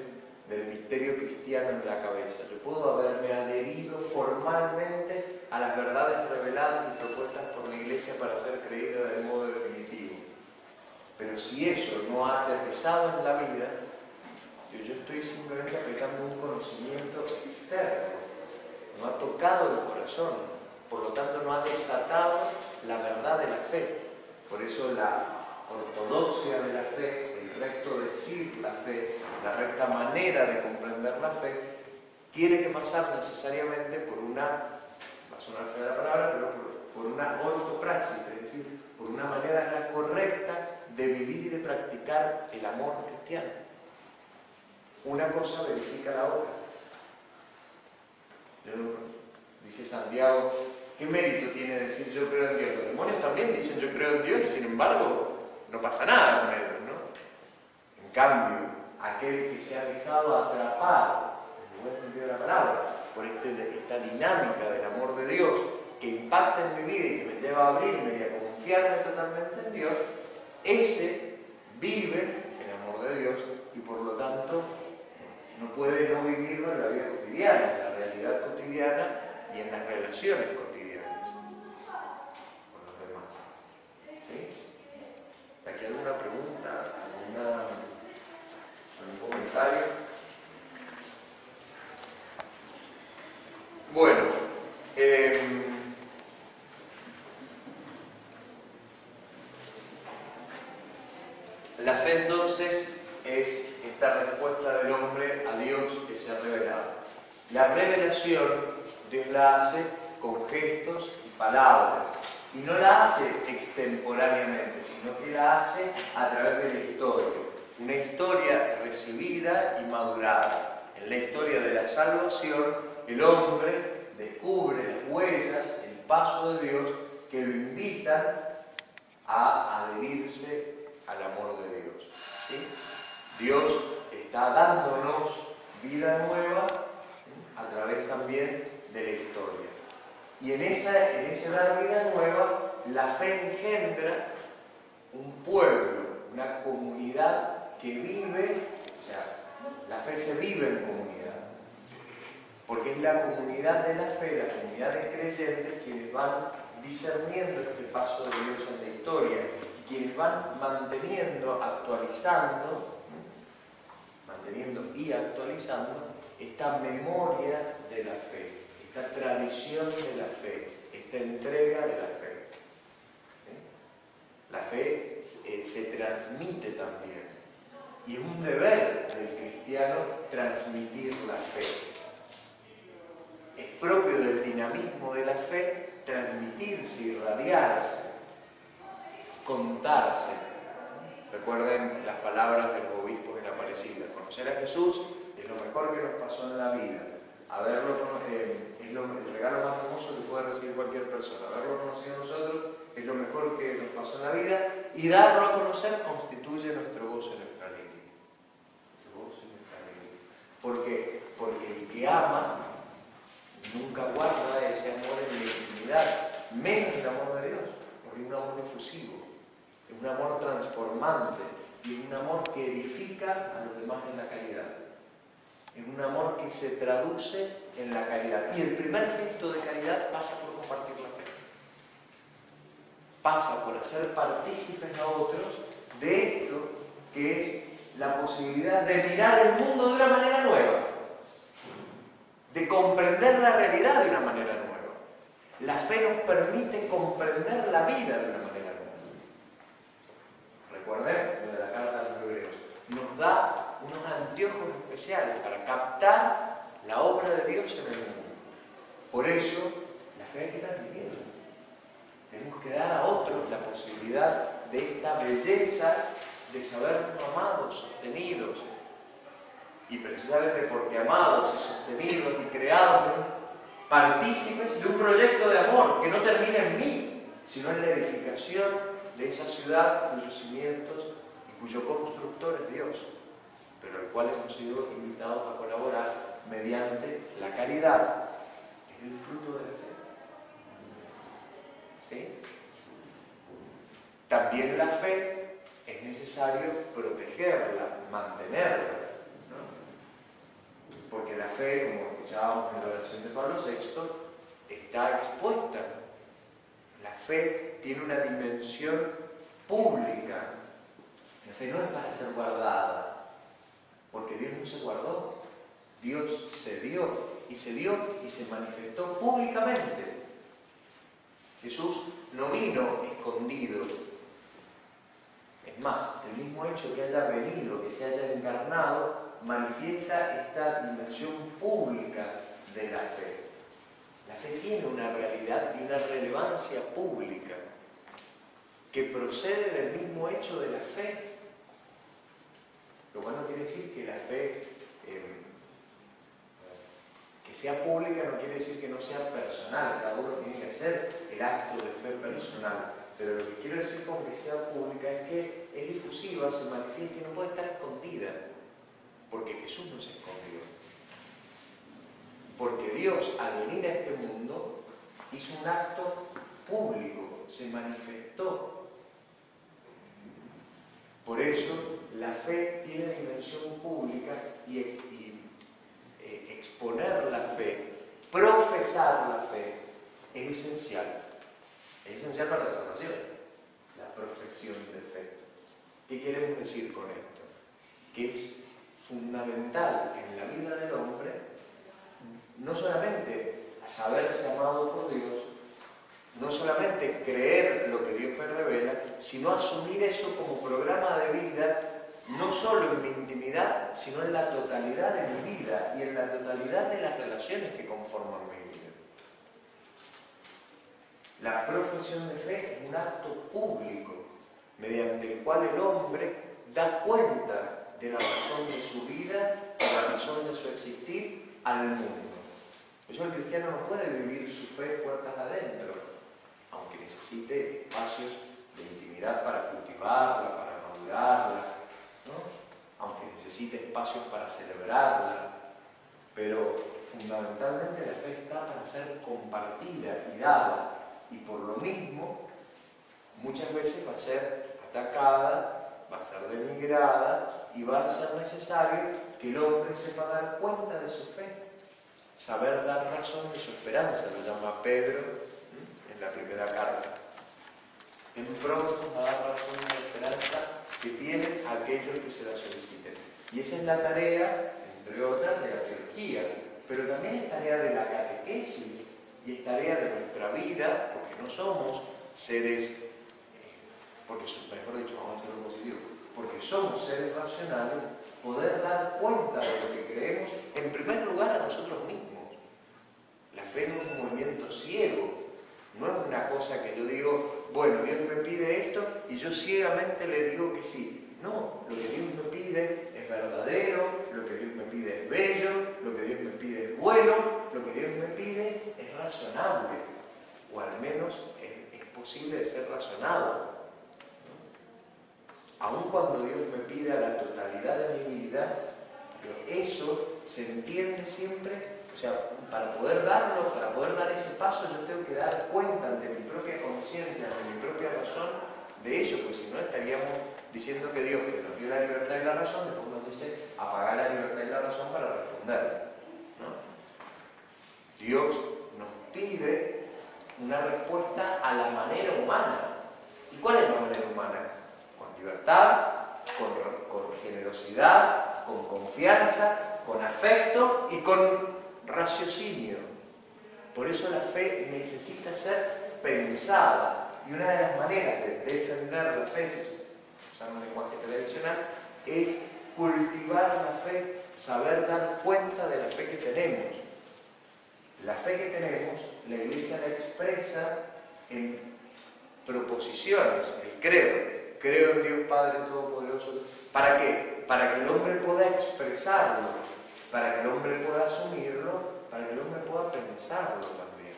del misterio cristiano en la cabeza. Yo puedo haberme adherido formalmente a las verdades reveladas y propuestas por la Iglesia para ser creída de modo definitivo. Pero si eso no ha aterrizado en la vida, yo estoy simplemente aplicando un conocimiento externo. No ha tocado el corazón, por lo tanto no ha desatado la verdad de la fe. Por eso la ortodoxia de la fe, el recto decir la fe, la recta manera de comprender la fe, tiene que pasar necesariamente por una, va a sonar fea la palabra, pero por una ortopraxis, es decir, por una manera correcta de vivir y de practicar el amor cristiano. Una cosa verifica la otra. Dice Santiago, ¿qué mérito tiene decir yo creo en Dios? Los demonios también dicen yo creo en Dios y sin embargo no pasa nada con ellos, ¿no? En cambio, aquel que se ha dejado atrapar, en el buen sentido de la palabra, por esta dinámica del amor de Dios que impacta en mi vida y que me lleva a abrirme y a confiarme totalmente en Dios, ese vive el amor de Dios y por lo tanto no puede no vivirlo en la vida cotidiana, en la realidad cotidiana y en las relaciones cotidianas con los demás. ¿Sí? ¿Aquí alguna pregunta? ¿Algún comentario? Bueno, la fe entonces es esta respuesta del hombre a Dios que se ha revelado. La revelación Dios la hace con gestos y palabras. Y no la hace extemporáneamente, sino que la hace a través de la historia. Una historia recibida y madurada. En la historia de la salvación, el hombre descubre las huellas, el paso de Dios, que lo invitan a adherirse al amor de Dios. ¿Sí? Dios está dándonos vida nueva a través también de la historia. Y en ese dar vida nueva, la fe engendra un pueblo, una comunidad que vive, o sea, la fe se vive en comunidad. Porque es la comunidad de la fe, la comunidad de creyentes quienes van discerniendo este paso de Dios en la historia, y quienes van manteniendo y actualizando esta memoria de la fe, esta tradición de la fe, esta entrega de la fe. ¿Sí? La fe se transmite también. Y es un deber del cristiano transmitir la fe. Es propio del dinamismo de la fe transmitirse, irradiarse, contarse. Recuerden las palabras de los obispos en Aparecida. Conocer a Jesús es lo mejor que nos pasó en la vida. Haberlo es el regalo más hermoso que puede recibir cualquier persona. Haberlo conocido nosotros es lo mejor que nos pasó en la vida, y darlo a conocer constituye nuestro gozo y nuestra alegría. Nuestro gozo y nuestra alegría. ¿Por qué? Porque el que ama nunca guarda ese amor en la intimidad, menos el amor de Dios, porque es un amor difusivo, es un amor transformante, y es un amor que edifica a los demás en la caridad. Es un amor que se traduce en la caridad. Y el primer gesto de caridad pasa por compartir la fe. Pasa por hacer partícipes a otros de esto que es la posibilidad de mirar el mundo de una manera nueva, de comprender la realidad de una manera nueva. La fe nos permite comprender la vida de una manera nueva. Recuerden lo de la carta a los Hebreos. Nos da unos anteojos especiales para captar la obra de Dios en el mundo. Por eso, la fe hay que transmitirla. Tenemos que dar a otros la posibilidad de esta belleza de sabernos amados, sostenidos. Y precisamente porque amados y sostenidos y creados, partícipes de un proyecto de amor que no termina en mí, sino en la edificación de esa ciudad cuyos cimientos y cuyo constructor es Dios, pero al cual hemos sido invitados a colaborar mediante la caridad, que es el fruto de la fe. ¿Sí? También la fe es necesario protegerla, mantenerla, ¿no? Porque la fe, como escuchábamos en la oración de Pablo VI, está expuesta. La fe tiene una dimensión pública. La fe no es para ser guardada, porque Dios no se guardó. Dios se dio y se manifestó públicamente. Jesús no vino escondido. Es más, el mismo hecho que haya venido, que se haya encarnado, manifiesta esta dimensión pública de la fe. La fe tiene una realidad y una relevancia pública que procede del mismo hecho de la fe. Lo cual no quiere decir que la fe que sea pública no quiere decir que no sea personal. Cada uno tiene que hacer el acto de fe personal. Pero lo que quiero decir con que sea pública es que es difusiva, se manifiesta y no puede estar escondida. Porque Jesús no se escondió. Porque Dios, al venir a este mundo, hizo un acto público, se manifestó. Por eso, la fe tiene dimensión pública y exponer la fe, profesar la fe, es esencial. Es esencial para la salvación, la profesión de fe. ¿Qué queremos decir con esto? Que es fundamental en la vida del hombre no solamente saberse amado por Dios, no solamente creer lo que Dios me revela, sino asumir eso como programa de vida, no solo en mi intimidad, sino en la totalidad de mi vida y en la totalidad de las relaciones que conforman mi vida. La profesión de fe es un acto público mediante el cual el hombre da cuenta de la razón de su vida, de la razón de su existir al mundo. Por eso el cristiano no puede vivir su fe puertas adentro, aunque necesite espacios de intimidad para cultivarla, para madurarla, ¿no? Aunque necesite espacios para celebrarla, pero fundamentalmente la fe está para ser compartida y dada, y por lo mismo muchas veces va a ser atacada, va a ser denigrada y va a ser necesario que el hombre sepa dar cuenta de su fe, saber dar razón de su esperanza, lo llama Pedro en la primera carta. En pronto a dar razón de la esperanza que tienen aquellos que se la soliciten. Y esa es la tarea, entre otras, de la teología, pero también es tarea de la catequesis y es tarea de nuestra vida, porque no somos seres, mejor dicho, vamos a hacerlo positivo, porque somos seres racionales, poder dar cuenta de lo que creemos, en primer lugar a nosotros mismos. La fe no es un movimiento ciego, no es una cosa que yo digo, bueno, Dios me pide esto y yo ciegamente le digo que sí. No, lo que Dios me pide es verdadero, lo que Dios me pide es bello, lo que Dios me pide es bueno, lo que Dios me pide posible de ser razonado. Aun cuando Dios me pida la totalidad de mi vida, eso se entiende siempre. O sea, para poder darlo, para poder dar ese paso, yo tengo que dar cuenta ante mi propia conciencia, ante mi propia razón de eso, pues si no estaríamos diciendo que Dios, que nos dio la libertad y la razón, después nos dice apagar la libertad y la razón para responder, ¿no? Dios nos pide una respuesta a la manera humana. ¿Y cuál es la manera humana? Con libertad, con generosidad, con confianza, con afecto y con raciocinio. Por eso la fe necesita ser pensada. Y una de las maneras de defender la fe, si usamos un lenguaje tradicional, es cultivar la fe, saber dar cuenta de la fe que tenemos. La fe que tenemos, la Iglesia la expresa en proposiciones, el credo. Creo en Dios Padre Todopoderoso. ¿Para qué? Para que el hombre pueda expresarlo, para que el hombre pueda asumirlo, para que el hombre pueda pensarlo también,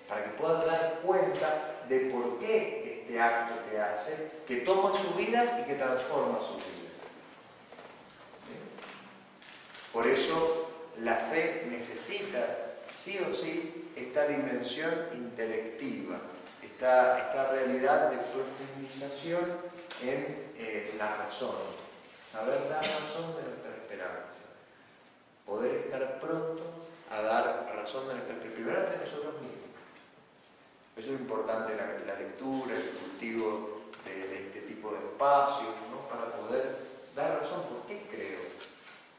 para que pueda dar cuenta de por qué este acto que hace, que toma su vida y que transforma su vida. ¿Sí? Por eso la fe necesita, sí o sí, esta dimensión intelectiva, esta realidad de profundización en la razón, saber dar razón de nuestra esperanza, poder estar pronto a dar razón de nuestra esperanza, primero ante nosotros mismos. Eso es importante, la lectura, el cultivo de este tipo de espacios, ¿no? Para poder dar razón. ¿Por qué creo?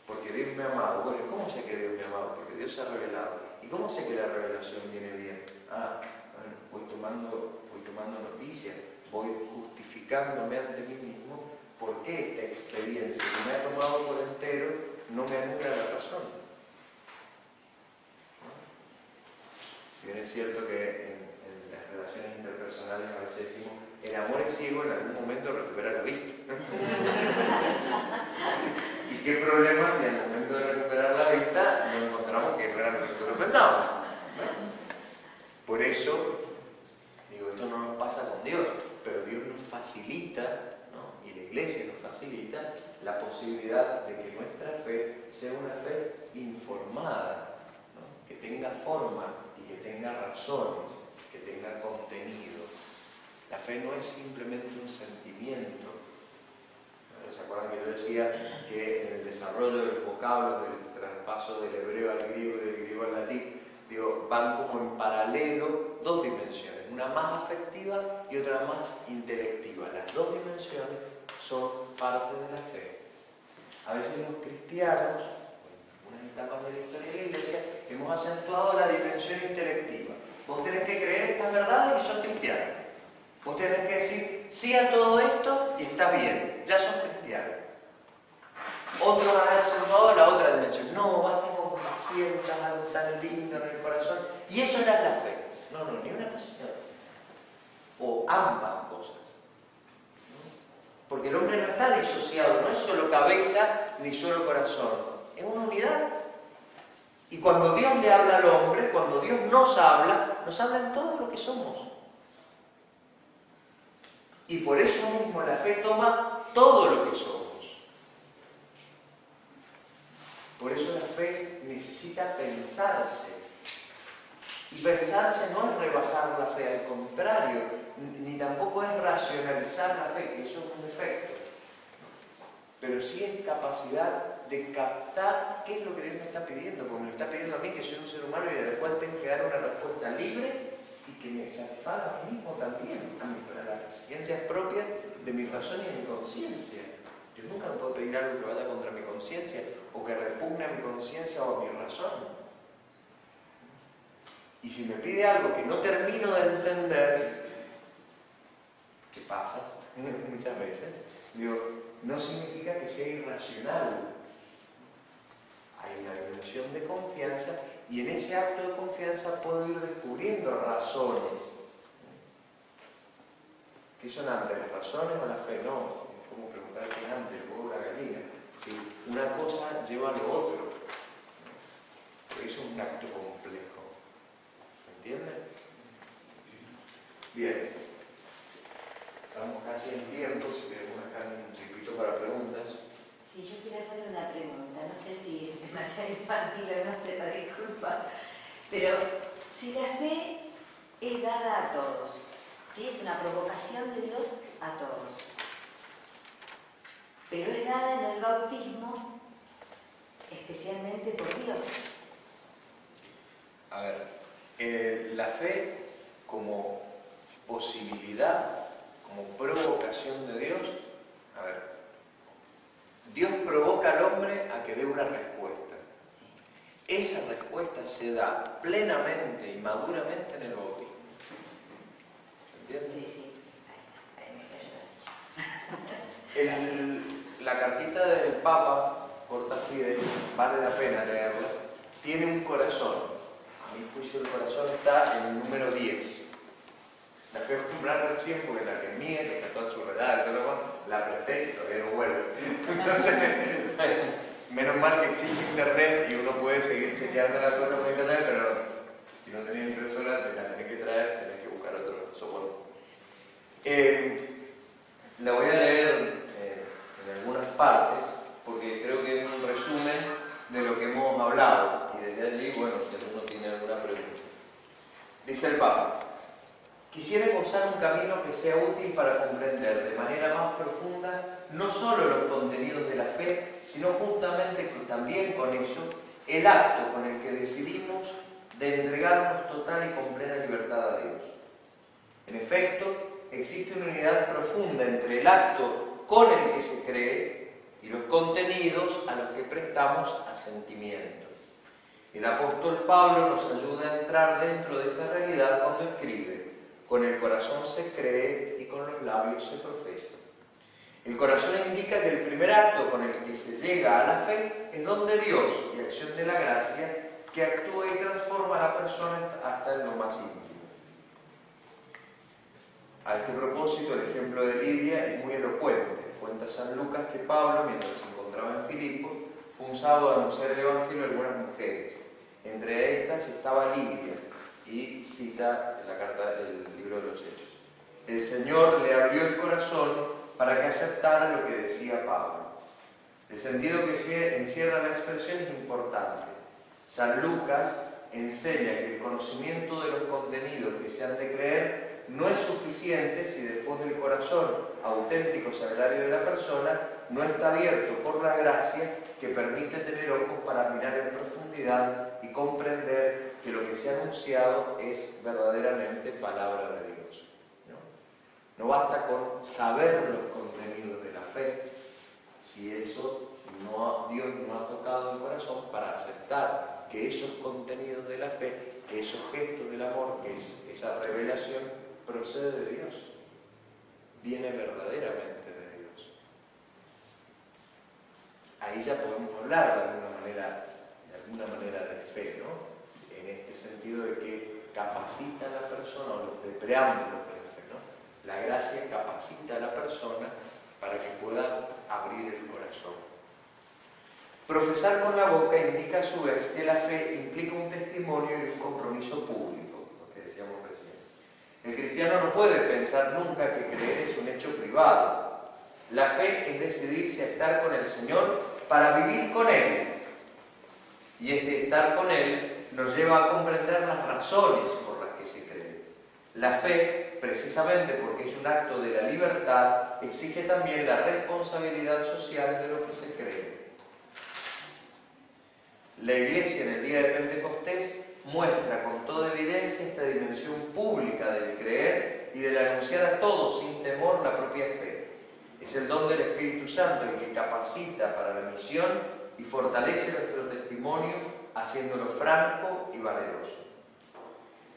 Porque Dios me ha amado. Bueno, ¿cómo sé que Dios me ha amado? Porque Dios se ha revelado. ¿Y cómo sé que la revelación viene bien? Bueno, voy tomando noticias, voy justificándome ante mí mismo por qué esta experiencia que me ha tomado por entero no me anula la razón. ¿No? Si bien es cierto que en las relaciones interpersonales a veces decimos el amor es ciego, en algún momento recupera la vista. ¿Y qué problema si al momento de recuperar la vista nos encontramos que no era lo que nosotros pensábamos? ¿No? Por eso, digo, esto no nos pasa con Dios, pero Dios nos facilita, ¿no? Y la Iglesia nos facilita la posibilidad de que nuestra fe sea una fe informada, ¿no? Que tenga forma y que tenga razones, que tenga contenido. La fe no es simplemente un sentimiento. ¿No? ¿Se acuerdan que yo decía que en el desarrollo de los vocablos, del traspaso del hebreo al griego y del griego al latín, digo, van como en paralelo dos dimensiones, una más afectiva y otra más intelectiva. Las dos dimensiones son parte de la fe. A veces los cristianos, en algunas etapas de la historia de la Iglesia, hemos acentuado la dimensión intelectiva. Vos tenés que creer estas verdades y sos cristiano. Vos tenés que decir sí a todo esto y está bien, ya sos cristiano. Otros han acentuado la otra dimensión. No, basta con que sientas algo tan lindo en el corazón. Y eso no es la fe. No, ni una cosa ni otra. O ambas cosas. Porque el hombre no está disociado, no es solo cabeza ni solo corazón. Es una unidad. Y cuando Dios le habla al hombre, cuando Dios nos habla en todo lo que somos. Y por eso mismo la fe toma todo lo que somos. Por eso la fe necesita pensarse. Y pensarse no es rebajar la fe, al contrario, ni tampoco es racionalizar la fe, que eso es un defecto. Pero sí es capacidad de captar qué es lo que Dios me está pidiendo, porque me lo está pidiendo a mí, que soy un ser humano y del cual tengo que dar una respuesta libre y que me satisfaga a mí mismo también, a las exigencias propias de mi razón y de mi conciencia. Yo nunca me puedo pedir algo que vaya contra mi conciencia o que repugne a mi conciencia o a mi razón. Y si me pide algo que no termino de entender, ¿qué pasa? Muchas veces, digo, no significa que sea irracional. Hay una dimensión de confianza y en ese acto de confianza puedo ir descubriendo razones. ¿Qué son antes, las razones o la fe? No, es como preguntar qué es antes, el huevo o la gallina. ¿Sí? Una cosa lleva a lo otro. Por eso es un acto complejo. ¿Me entienden? Bien. casi en tiempo, si queremos dejar un tiempito para preguntas. Sí, yo quiero hacerle una pregunta, no sé si es demasiado infantil o no, se la disculpa, pero si la fe es dada a todos, ¿sí? Es una provocación de Dios a todos, pero es dada en el bautismo especialmente por Dios. A ver, la fe como posibilidad, como provocación de Dios, a ver, Dios provoca al hombre a que dé una respuesta. Sí. Esa respuesta se da plenamente y maduramente en el bautismo. ¿Entiendes? Sí, sí, ahí me cayó la ficha. La cartita del Papa, Porta Fide, vale la pena leerla, tiene un corazón. A mi juicio el corazón está en el número 10. La fui a comprar recién porque la que es mía, que está toda subrayada, la presté y todavía no vuelve. Entonces, menos mal que existe internet y uno puede seguir chequeando las cosas por internet, pero si no tenés impresora, te la tenés que traer, tenés que buscar otro soporte. La voy a leer en algunas partes, porque creo que es un resumen de lo que hemos hablado. Y desde allí, bueno, si alguno tiene alguna pregunta. Dice el Papa: quisiera gozar un camino que sea útil para comprender de manera más profunda no solo los contenidos de la fe, sino juntamente también con ello el acto con el que decidimos de entregarnos total y con plena libertad a Dios. En efecto, existe una unidad profunda entre el acto con el que se cree y los contenidos a los que prestamos asentimiento. El apóstol Pablo nos ayuda a entrar dentro de esta realidad cuando escribe: con el corazón se cree y con los labios se profesa. El corazón indica que el primer acto con el que se llega a la fe es don de Dios y acción de la gracia que actúa y transforma a la persona hasta en lo más íntimo. A este propósito, el ejemplo de Lidia es muy elocuente. Cuenta San Lucas que Pablo, mientras se encontraba en Filipo, fue un sábado a anunciar el Evangelio a algunas mujeres. Entre estas estaba Lidia, y cita en la carta del libro de los Hechos. El Señor le abrió el corazón para que aceptara lo que decía Pablo. El sentido que encierra la expresión es importante. San Lucas enseña que el conocimiento de los contenidos que se han de creer no es suficiente si después del corazón auténtico sagrario de la persona no está abierto por la gracia que permite tener ojos para mirar en profundidad y comprender que lo que se ha anunciado es verdaderamente palabra de Dios. No basta con saber los contenidos de la fe si eso Dios no ha tocado el corazón para aceptar que esos contenidos de la fe, que esos gestos del amor, que esa revelación procede de Dios, viene verdaderamente de Dios. Ahí ya podemos hablar de alguna manera de fe, ¿no? En este sentido de que capacita a la persona, o los de preámbulos de la fe, ¿no? La gracia capacita a la persona para que pueda abrir el corazón. Profesar con la boca indica a su vez que la fe implica un testimonio y un compromiso público, lo que decíamos recién. El cristiano no puede pensar nunca que creer es un hecho privado. La fe es decidirse a estar con el Señor para vivir con Él. Y este estar con Él nos lleva a comprender las razones por las que se cree. La fe, precisamente porque es un acto de la libertad, exige también la responsabilidad social de lo que se cree. La Iglesia en el día de Pentecostés muestra con toda evidencia esta dimensión pública del creer y del anunciar a todos sin temor la propia fe. Es el don del Espíritu Santo el que capacita para la misión y fortalece nuestro testimonio haciéndolo franco y valeroso.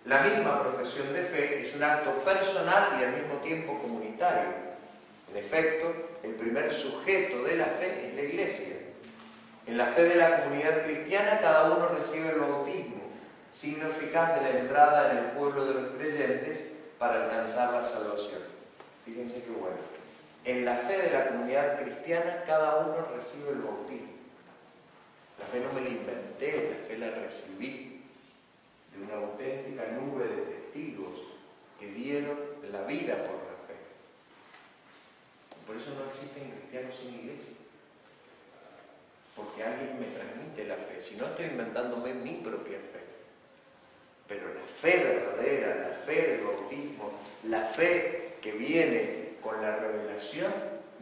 La misma profesión de fe es un acto personal y al mismo tiempo comunitario. En efecto, el primer sujeto de la fe es la Iglesia. En la fe de la comunidad cristiana cada uno recibe el bautismo, signo eficaz de la entrada en el pueblo de los creyentes para alcanzar la salvación. Fíjense qué bueno. En la fe de la comunidad cristiana cada uno recibe el bautismo. La fe no me la inventé, la fe la recibí de una auténtica nube de testigos que dieron la vida por la fe. Por eso no existen cristianos sin iglesia. Porque alguien me transmite la fe. Si no, estoy inventándome mi propia fe. Pero la fe verdadera, la fe del bautismo, la fe que viene con la revelación,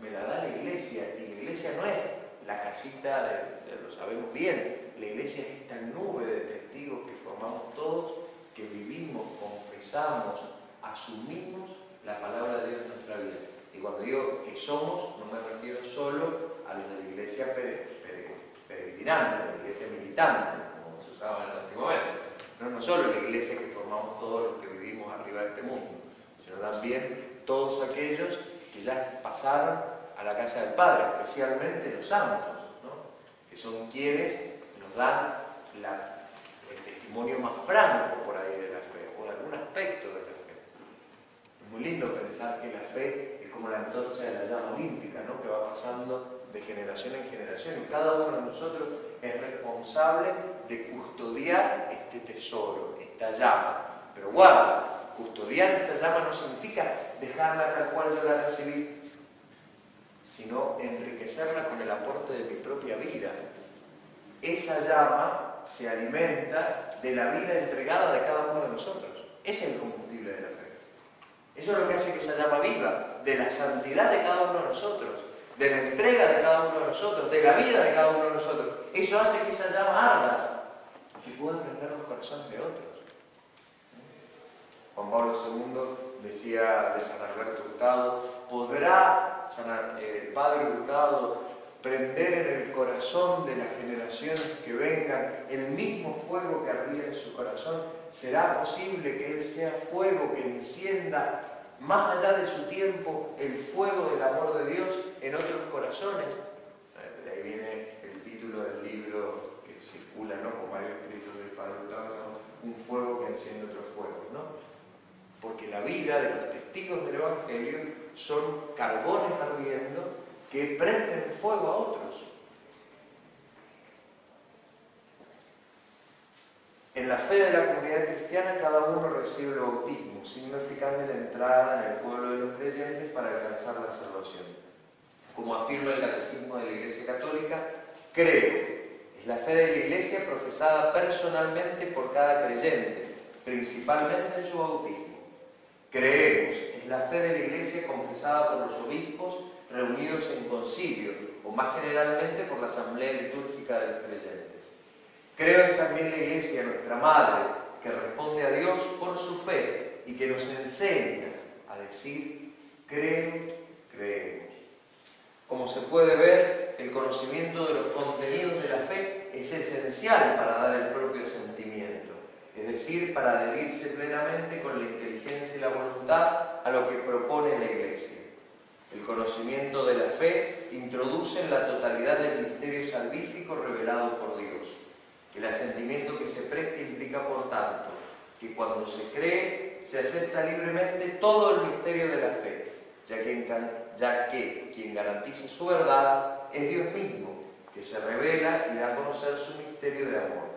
me la da la iglesia. Y la iglesia no es la casita, lo sabemos bien. La iglesia es esta nube de testigos que formamos todos, que vivimos, confesamos, asumimos la palabra de Dios en nuestra vida. Y cuando digo que somos, no me refiero solo a los de la iglesia peregrinante, la iglesia militante, como se usaba en el Antiguo Testamento. No solo la iglesia que formamos todos los que vivimos arriba de este mundo, sino también todos aquellos que ya pasaron a la casa del Padre, especialmente los santos, ¿no? Que son quienes nos dan el testimonio más franco por ahí de la fe, o de algún aspecto de la fe. Es muy lindo pensar que la fe es como la antorcha de la llama olímpica, ¿no? Que va pasando de generación en generación, y cada uno de nosotros es responsable de custodiar este tesoro, esta llama. Pero guarda, custodiar esta llama no significa dejarla tal cual yo la recibí, sino enriquecerla con el aporte de mi propia vida. Esa llama se alimenta de la vida entregada de cada uno de nosotros. Ese es el combustible de la fe. Eso es lo que hace que esa llama viva, de la santidad de cada uno de nosotros, de la entrega de cada uno de nosotros, de la vida de cada uno de nosotros. Eso hace que esa llama arda y que pueda prender los corazones de otros. Juan Pablo II decía de San Alberto Hurtado: ¿podrá el Padre Hurtado prender en el corazón de las generaciones que vengan el mismo fuego que ardía en su corazón? ¿Será posible que Él sea fuego que encienda más allá de su tiempo el fuego del amor de Dios en otros corazones? De ahí viene el título del libro que circula, ¿no?, con varios escritos del Padre Hurtado: un fuego que enciende otro fuego, ¿no? Porque la vida de los testigos del Evangelio son carbones ardiendo que prenden fuego a otros. En la fe de la comunidad cristiana, cada uno recibe el bautismo, signo eficaz de la entrada en el pueblo de los creyentes para alcanzar la salvación. Como afirma el Catecismo de la Iglesia Católica, creo, es la fe de la Iglesia profesada personalmente por cada creyente, principalmente en su bautismo. Creemos, es la fe de la Iglesia confesada por los obispos reunidos en concilio, o más generalmente por la asamblea litúrgica de los creyentes. Creo es también la Iglesia, nuestra Madre, que responde a Dios por su fe y que nos enseña a decir: creo, creemos. Como se puede ver, el conocimiento de los contenidos de la fe es esencial para dar el propio sentimiento, es decir, para adherirse plenamente con la inteligencia y la voluntad a lo que propone la Iglesia. El conocimiento de la fe introduce en la totalidad del misterio salvífico revelado por Dios. El asentimiento que se presta implica, por tanto, que cuando se cree, se acepta libremente todo el misterio de la fe, ya que quien garantiza su verdad es Dios mismo, que se revela y da a conocer su misterio de amor.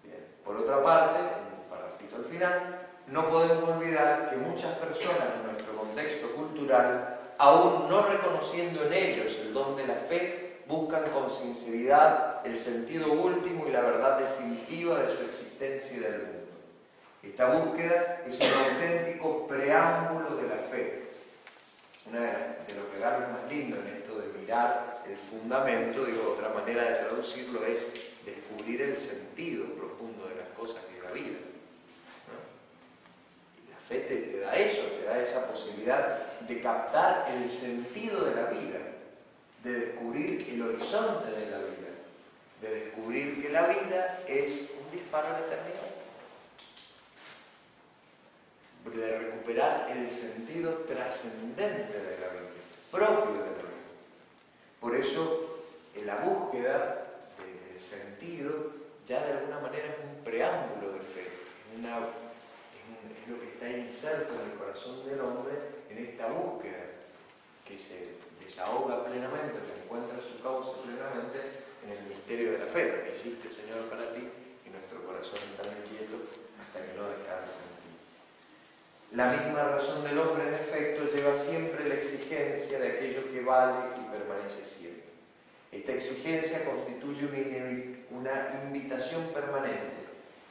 Bien. Por otra parte, un parrafito al final, no podemos olvidar que muchas personas en nuestro contexto cultural, aún no reconociendo en ellos el don de la fe, buscan con sinceridad el sentido último y la verdad definitiva de su existencia y del mundo. Esta búsqueda es un auténtico preámbulo de la fe. Uno de los regalos más lindos en esto de mirar el fundamento, otra manera de traducirlo es descubrir el sentido profundo de las cosas y de la vida, ¿no? Y la fe te da eso, te da esa posibilidad de captar el sentido de la vida, de descubrir el horizonte de la vida, de descubrir que la vida es un disparo a la eternidad, de recuperar el sentido trascendente de la vida, propio de la vida. Por eso, en la búsqueda del sentido ya de alguna manera es un preámbulo de fe, es lo que está inserto en el corazón del hombre en esta búsqueda, que se desahoga plenamente, que encuentra su causa plenamente en el misterio de la fe, lo que hiciste, Señor, para ti, y nuestro corazón está inquieto hasta que no descanse en ti. La misma razón del hombre, en efecto, lleva siempre la exigencia de aquello que vale y permanece siempre. Esta exigencia constituye una invitación permanente,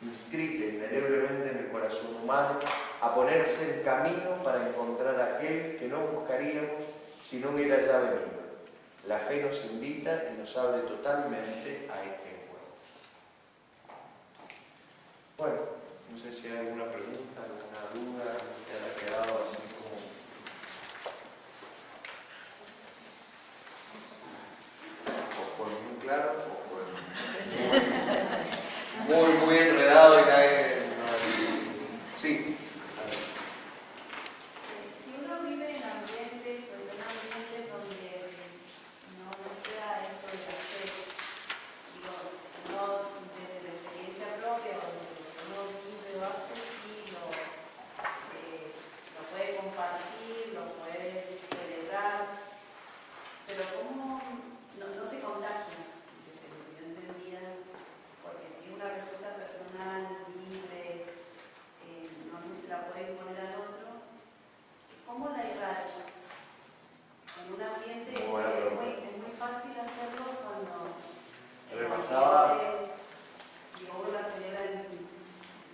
inscrita indeleblemente en el corazón humano, a ponerse en camino para encontrar aquel que no buscaríamos si no hubiera ya venido. La fe nos invita y nos abre totalmente a este encuentro. Bueno, no sé si hay alguna pregunta, alguna duda que haya quedado así como... O fue muy claro, o fue muy enredado y nadie... Sí. Si uno vive en ambientes o en un ambiente donde no sea esto de la fe, digo, no desde la experiencia propia o de lo que uno vive o hace, sí lo puede compartir, lo puede celebrar, pero ¿cómo no se contagia? Yo entendía, porque si una respuesta personal, libre, no se la puede imponer al otro, ¿cómo la irradia? En un ambiente es muy fácil hacerlo cuando repasaba. Digo, uno la celebra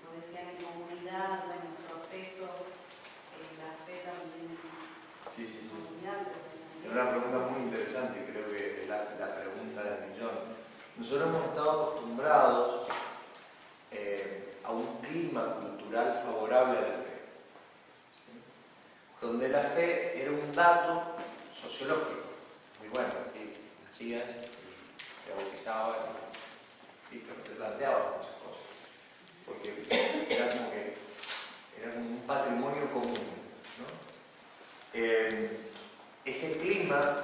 como decían, en comunidad, o en profeso, la fe también Sí. en comunidad. Es una pregunta muy interesante y creo que es la pregunta del millón. Nosotros hemos estado acostumbrados a un clima cultural favorable a la fe, ¿sí? Donde la fe era un dato sociológico. Muy bueno, aquí nacías y te bautizabas y te planteabas muchas cosas, porque era como un patrimonio común, ¿no? Ese clima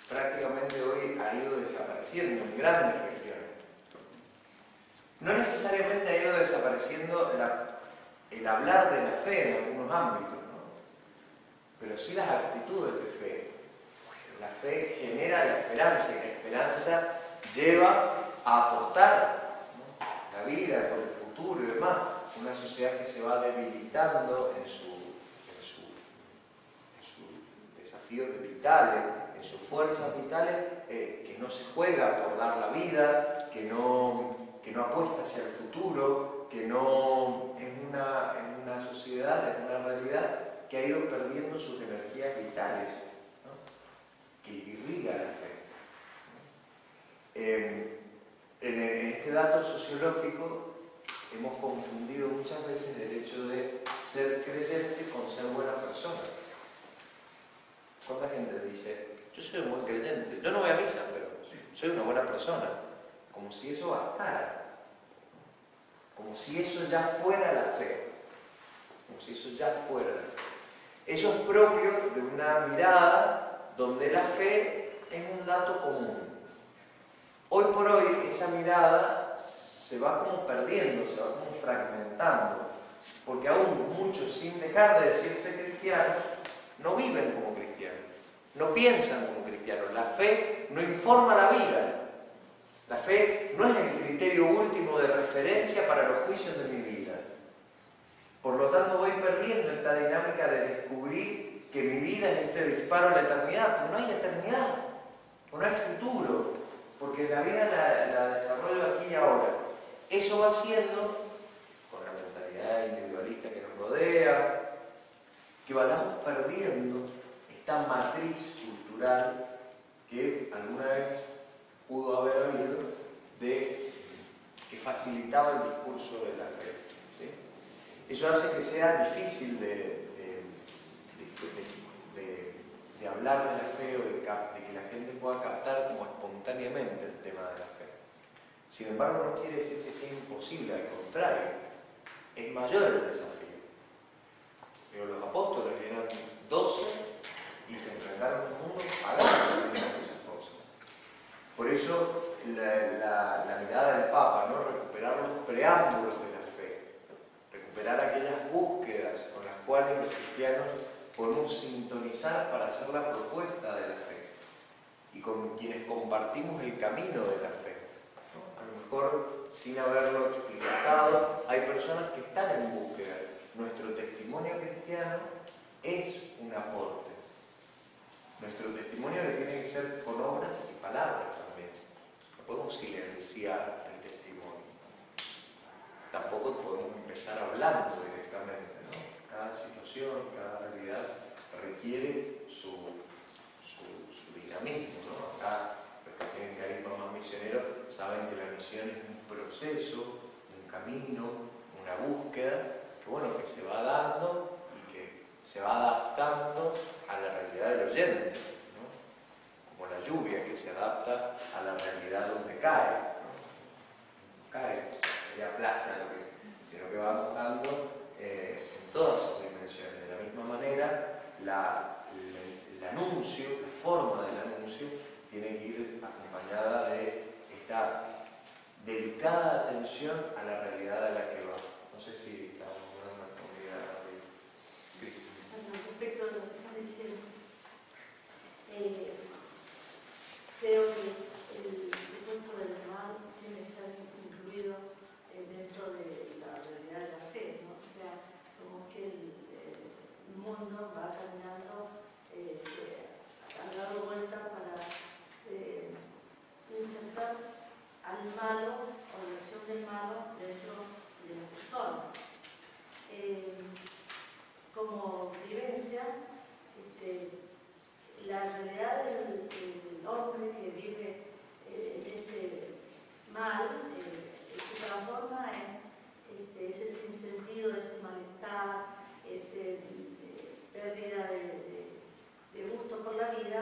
prácticamente hoy ha ido desapareciendo en grandes regiones. No necesariamente ha ido desapareciendo el hablar de la fe en algunos ámbitos, ¿no? Pero sí las actitudes de fe. La fe genera la esperanza y la esperanza lleva a aportar, ¿no?, la vida por el futuro y demás. Una sociedad que se va debilitando en sus desafíos vitales, en sus fuerzas vitales, que no se juega por dar la vida, que no apuesta hacia el futuro, que no es una sociedad, es una realidad que ha ido perdiendo sus energías vitales, ¿no?, que irriga la fe. En este dato sociológico hemos confundido muchas veces el hecho de ser creyente con ser buena persona. ¿Cuánta gente dice, yo soy un buen creyente, yo no voy a misa, pero soy una buena persona? Como si eso bastara. Como si eso ya fuera la fe. Como si eso ya fuera la fe. Eso es propio de una mirada donde la fe es un dato común. Hoy por hoy esa mirada se va como perdiendo, se va como fragmentando, porque aún muchos, sin dejar de decirse cristianos, no viven como cristianos, no piensan como cristianos. La fe no informa la vida. La fe no es el criterio último de referencia para los juicios de mi vida. Por lo tanto, voy perdiendo esta dinámica de descubrir que mi vida es este disparo a la eternidad, pero no hay eternidad, no hay futuro, porque la vida la desarrollo aquí y ahora. Eso va haciendo, con la mentalidad individualista que nos rodea, que vayamos perdiendo esta matriz cultural que alguna vez pudo haber habido, que facilitaba el discurso de la fe, ¿sí? Eso hace que sea difícil de hablar de la fe o de que la gente pueda captar como espontáneamente el tema de la fe. Sin embargo, no quiere decir que sea imposible, al contrario, es mayor el desafío. Pero los apóstoles eran 12 y se enfrentaron a un mundo pagano de muchas cosas. Por eso la mirada del Papa, ¿no?, recuperar los preámbulos de la fe, recuperar aquellas búsquedas con las cuales los cristianos podemos sintonizar para hacer la propuesta de la fe y con quienes compartimos el camino de la fe, ¿no? A lo mejor, sin haberlo explicado, hay personas que están en búsqueda nuestro testimonio cristiano es un aporte. Nuestro testimonio que tiene que ser con obras y palabras también. No podemos silenciar el testimonio. Tampoco podemos empezar hablando directamente, ¿no? Cada situación, cada realidad requiere su dinamismo, ¿no? Acá los que tienen carisma más misionero saben que la misión es un proceso, un camino, una búsqueda que, bueno, que se va dando y que se va adaptando a la realidad del oyente, ¿no? Como la lluvia que se adapta a la realidad donde cae, ¿no? No cae y aplasta, sino que va mojando en todas sus dimensiones. De la misma manera, el anuncio, la forma del anuncio, tiene que ir acompañada de esta delicada atención a la realidad a la que va. No sé si estamos en una comunidad de Cristo. Bueno, respecto a lo que está diciendo, creo que el cuerpo del mal tiene que estar incluido dentro de la realidad de la fe, ¿no? O sea, como que el mundo va caminando, ha dado vuelta para insertar al malo o la acción del malo dentro de las personas. Como vivencia, la realidad del hombre que vive en este mal se transforma en ese sinsentido, ese malestar, esa pérdida de gusto por la vida,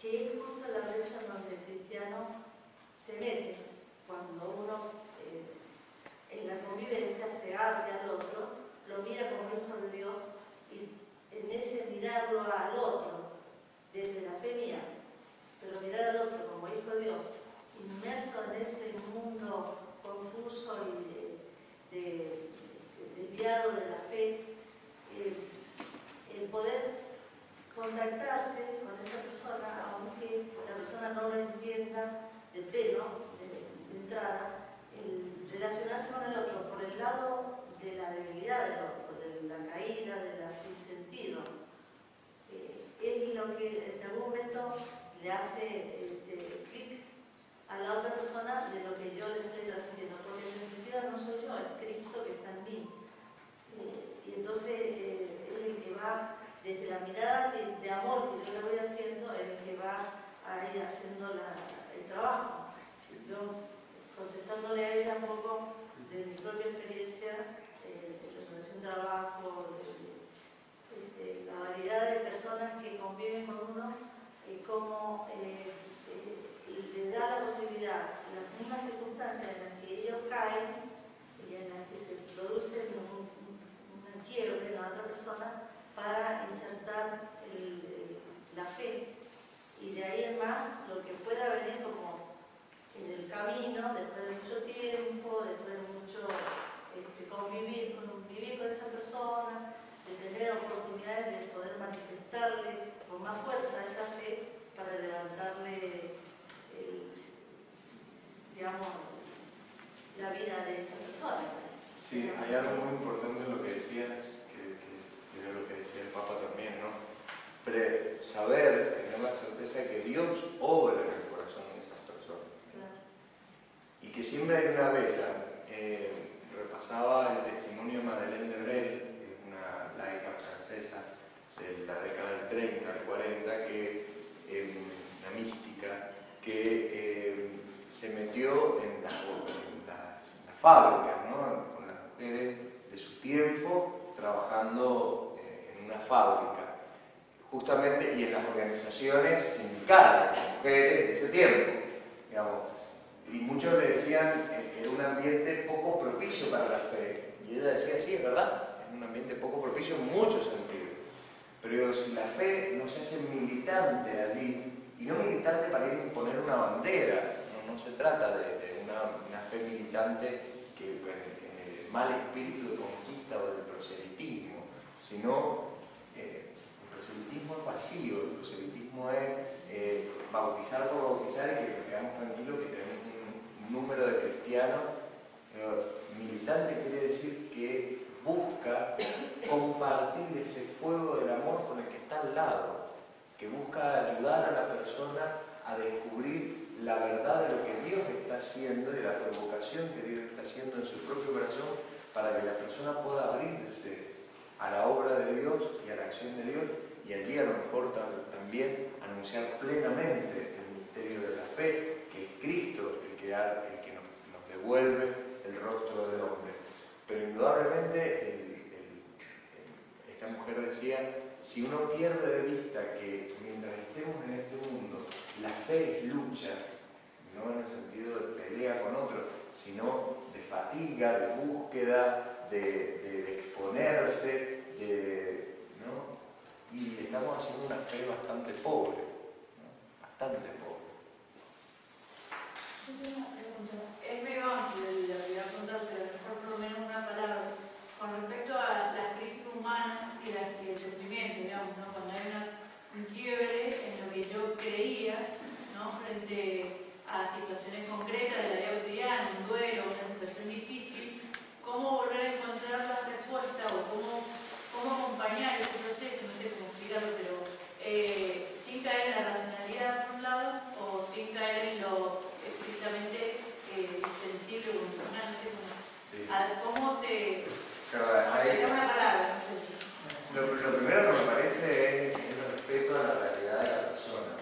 que es justo la brecha donde el cristiano se mete cuando uno en la convivencia se abre al otro, lo mira como hijo de Dios y en ese mirarlo al otro desde la fe mía, pero mirar al otro como hijo de Dios, inmerso en ese mundo confuso y desviado de la fe, el poder contactarse con esa persona, aunque la persona no lo entienda de pleno, de entrada, el relacionarse con el otro por el lado de la debilidad del otro, de la caída, de la sinsentido, es lo que en algún momento le hace clic a la otra persona de lo que yo le estoy transmitiendo, porque en definitiva no soy yo, es Cristo que está en mí. Y entonces es el que va, desde la mirada de amor que yo le voy haciendo, es el que va a ir haciendo el trabajo. Yo, contestándole a ella un poco de mi propia experiencia, de relación de trabajo, de la variedad de personas que conviven con uno, cómo le da la posibilidad, en las mismas circunstancias en las que ellos caen y en las que se produce un quiebre en la otra persona, para insertar la fe. Y de ahí en más, lo que pueda venir como en el camino, después de mucho tiempo, después de mucho vivir con esa persona, de tener oportunidades de poder manifestarle con más fuerza esa fe para levantarle, digamos, la vida de esa persona. Sí, hay algo muy importante en lo que decías, que era lo que decía el Papa también, ¿no? Pero saber, tener la certeza de que Dios obra en el corazón de esas personas. Claro. Y que siempre hay una beta. Repasaba el testimonio de Madeleine de Brel, una laica francesa de la década del 30, del 40, una mística, que se metió en las fábricas, ¿no? Con las mujeres de su tiempo, trabajando en una fábrica, justamente, y en las organizaciones sindicales de mujeres de ese tiempo, digamos. Y muchos le decían que era un ambiente poco propicio para la fe. Y ella decía, sí, es verdad, es un ambiente poco propicio en muchos sentidos. Pero si la fe no se hace militante allí, y no militante para ir a imponer una bandera, no se trata de una fe militante que en el mal espíritu de conquista o del proselitismo, sino el proselitismo es vacío, el proselitismo es bautizar por bautizar y que nos quedamos tranquilos que tenemos un número de cristianos. Militante quiere decir que busca compartir ese fuego del amor con el que está al lado, que busca ayudar a la persona a descubrir la verdad de lo que Dios está haciendo y la provocación que Dios está haciendo en su propio corazón para que la persona pueda abrirse a la obra de Dios y a la acción de Dios, y allí a lo mejor también anunciar plenamente el misterio de la fe, que es Cristo el que nos devuelve el rostro del hombre. Pero indudablemente esta mujer decía, si uno pierde de vista que mientras estemos en este mundo, la fe es lucha, no en el sentido de pelea con otro, sino de fatiga, de búsqueda, de exponerse, ¿no? Y estamos haciendo una fe bastante pobre, ¿no? Bastante pobre. Es medio amplio lo que voy a contar, pero mejor por lo menos una palabra. Con respecto a las crisis humanas y el sufrimiento, digamos, ¿no? Cuando hay un quiebre en lo que yo creía, ¿no? Frente a situaciones concretas de la vida cotidiana, un duelo, una situación difícil, cómo volver a encontrar la respuesta o cómo acompañar ese proceso, no sé cómo explicarlo, pero sin caer en la racionalidad por un lado o sin caer en lo estrictamente sensible o emocional, no sé cómo se... una palabra, no sé. Lo primero que me parece es el respeto a la realidad de la persona.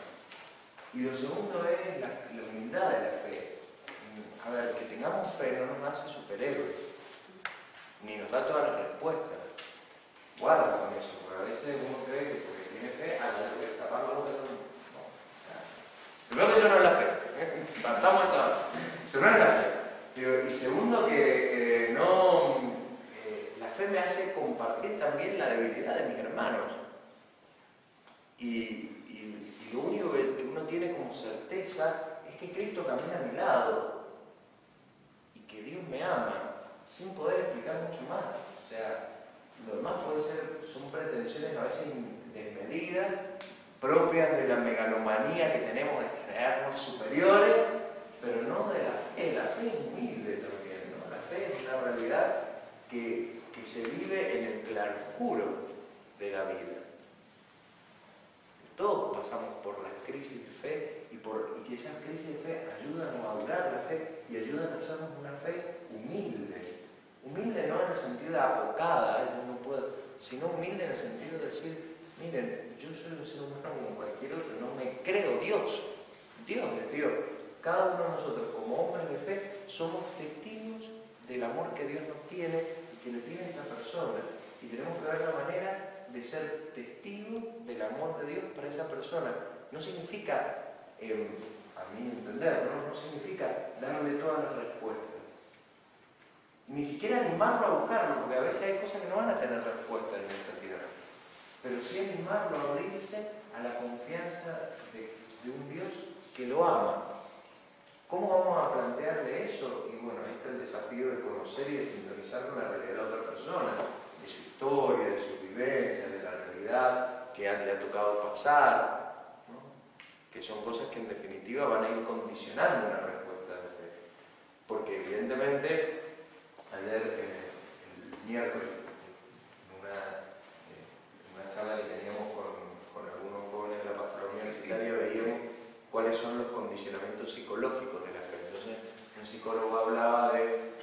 Y lo segundo es la humildad de la fe. A ver, que tengamos fe no nos hace superhéroes, ni nos da todas las respuestas. Guarda con eso, porque a veces uno cree que porque tiene fe, ya le voy a tapar la boca. No. Primero que eso no es la fe. Partamos de esa base. Eso no es la fe. Y segundo que la fe me hace compartir también la debilidad de mis hermanos. Y lo único que uno tiene como certeza es que Cristo camina a mi lado y que Dios me ama, sin poder explicar mucho más. O sea, lo demás son pretensiones a veces desmedidas, propias de la megalomanía que tenemos de creernos superiores, pero no de la fe. La fe es humilde también, ¿no? La fe es una realidad que se vive en el claroscuro de la vida. Todos pasamos por las crisis de fe y que esas crisis de fe ayudan a madurar la fe y ayudan a hacernos una fe humilde. Humilde no en el sentido de abocada, yo no puedo, sino humilde en el sentido de decir, miren, yo soy un ser humano como cualquier otro, no me creo Dios. Dios es Dios. Cada uno de nosotros como hombres de fe somos testigos del amor que Dios nos tiene y que le tiene a esta persona. Y tenemos que ver la manera de ser testigos del amor de Dios para esa persona. No significa, a mi entender, no significa darle todas las respuestas. Ni siquiera animarlo a buscarlo, porque a veces hay cosas que no van a tener respuesta en esta tierra. Pero sí animarlo a abrirse a la confianza de un Dios que lo ama. ¿Cómo vamos a plantearle eso? Y bueno, ahí está el desafío de conocer y de sintonizar con la realidad de otra persona, de su historia, de sus vivencias, de la realidad que le ha tocado pasar, ¿no? Que son cosas que en definitiva van a ir condicionando una respuesta de fe. Porque evidentemente, ayer, el miércoles, en una charla que teníamos con algunos jóvenes de la pastoral universitaria, veíamos cuáles son los condicionamientos psicológicos de la fe. Entonces, un psicólogo hablaba del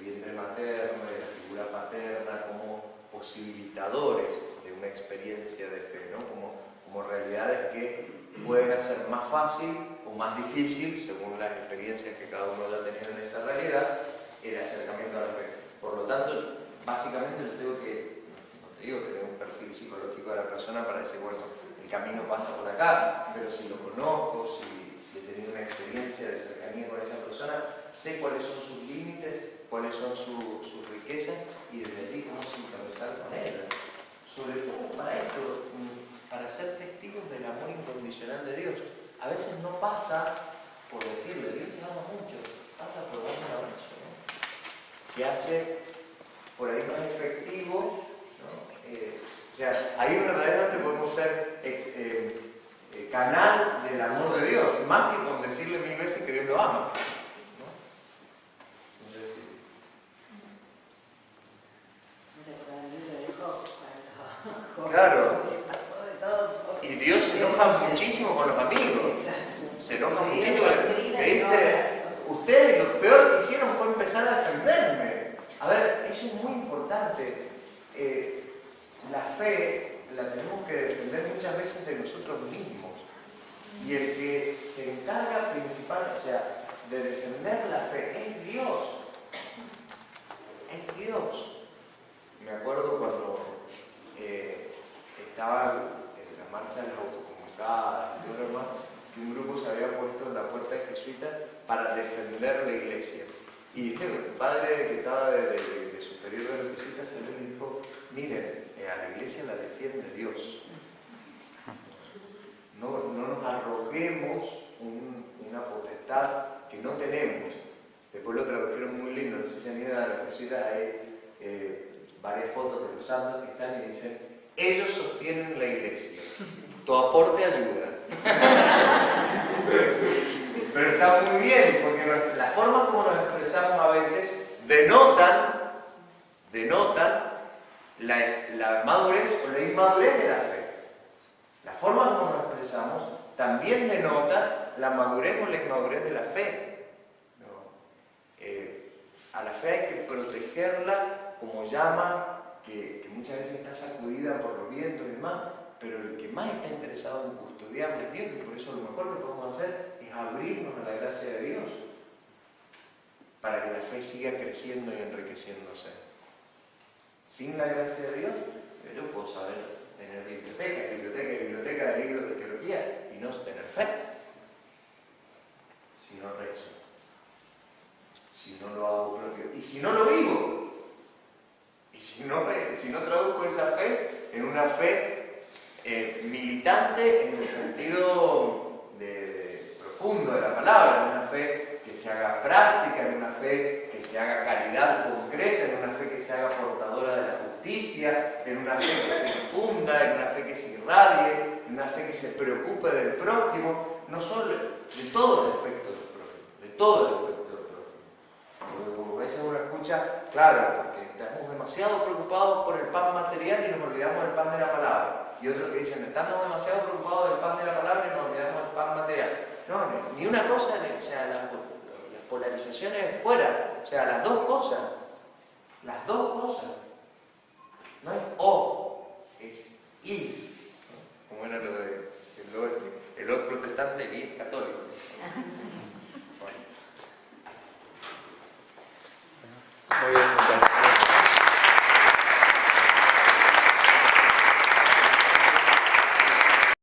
vientre materno, de la figura paterna, como posibilitadores de una experiencia de fe, ¿no? Como realidades que pueden hacer más fácil o más difícil, según las experiencias que cada uno haya tenido en esa realidad, el acercamiento a la fe. Por lo tanto, básicamente yo tengo que, no te digo que tengo un perfil psicológico de la persona para decir, bueno, el camino pasa por acá, pero si lo conozco, si he tenido una experiencia de cercanía con esa persona, sé cuáles son sus límites, cuáles son sus riquezas y desde allí cómo sintonizar con ella. Sobre todo para esto, para ser testigos del amor incondicional de Dios. A veces no pasa por decirle, Dios te ama mucho, pasa por darle un abrazo, ¿no? Que hace por ahí más efectivo, ¿no? O sea, ahí verdaderamente podemos ser canal del amor de Dios, más que con decirle 1000 veces que Dios lo ama, ¿no? Entonces, sí. que defender muchas veces de nosotros mismos. Y el que se encarga principal, o sea, de defender la fe es Dios. Es Dios. Me acuerdo cuando estaba en la marcha de las autoconvocadas y todo lo demás, que un grupo se había puesto en la puerta de jesuitas para defender la iglesia. Y el padre que estaba de superior de los jesuitas salió y dijo: miren, a la iglesia la defiende Dios. No nos arroguemos una potestad que no tenemos. Después lo tradujeron muy lindo, no sé si han ido a la jesuitas, hay varias fotos de los santos que están y dicen: ellos sostienen la iglesia, tu aporte ayuda. Pero está muy bien, porque la forma como nos expresamos a veces denotan la madurez o la inmadurez de la fe. La forma como nos expresamos también denota la madurez o la inmadurez de la fe. A la fe hay que protegerla como llama, que muchas veces está sacudida por los vientos y demás, pero el que más está interesado en custodiarla es Dios, y por eso lo mejor que podemos hacer es abrirnos a la gracia de Dios, para que la fe siga creciendo y enriqueciéndose. Sin la gracia de Dios, yo puedo saber tener biblioteca de libros de teología y no tener fe. Si no rezo, si no lo hago propio, y si no lo vivo, y si no traduzco esa fe en una fe militante en el sentido profundo de la palabra, en una fe que se haga práctica, en una fe que se haga caridad concreta, en una fe que se haga portadora de la justicia, en una fe que se difunda, en una fe que se irradie, en una fe que se preocupe del prójimo, no solo de todo el aspecto del prójimo, de todo el aspecto del prójimo. A veces uno escucha, claro, porque estamos demasiado preocupados por el pan material y nos olvidamos del pan de la palabra. Y otros que dicen, estamos demasiado preocupados del pan de la palabra y nos olvidamos del pan material. No, ni una cosa, o sea, las polarizaciones fuera, o sea, las dos cosas. Las dos cosas. No es o, es y. Como era lo de el protestante y el católico.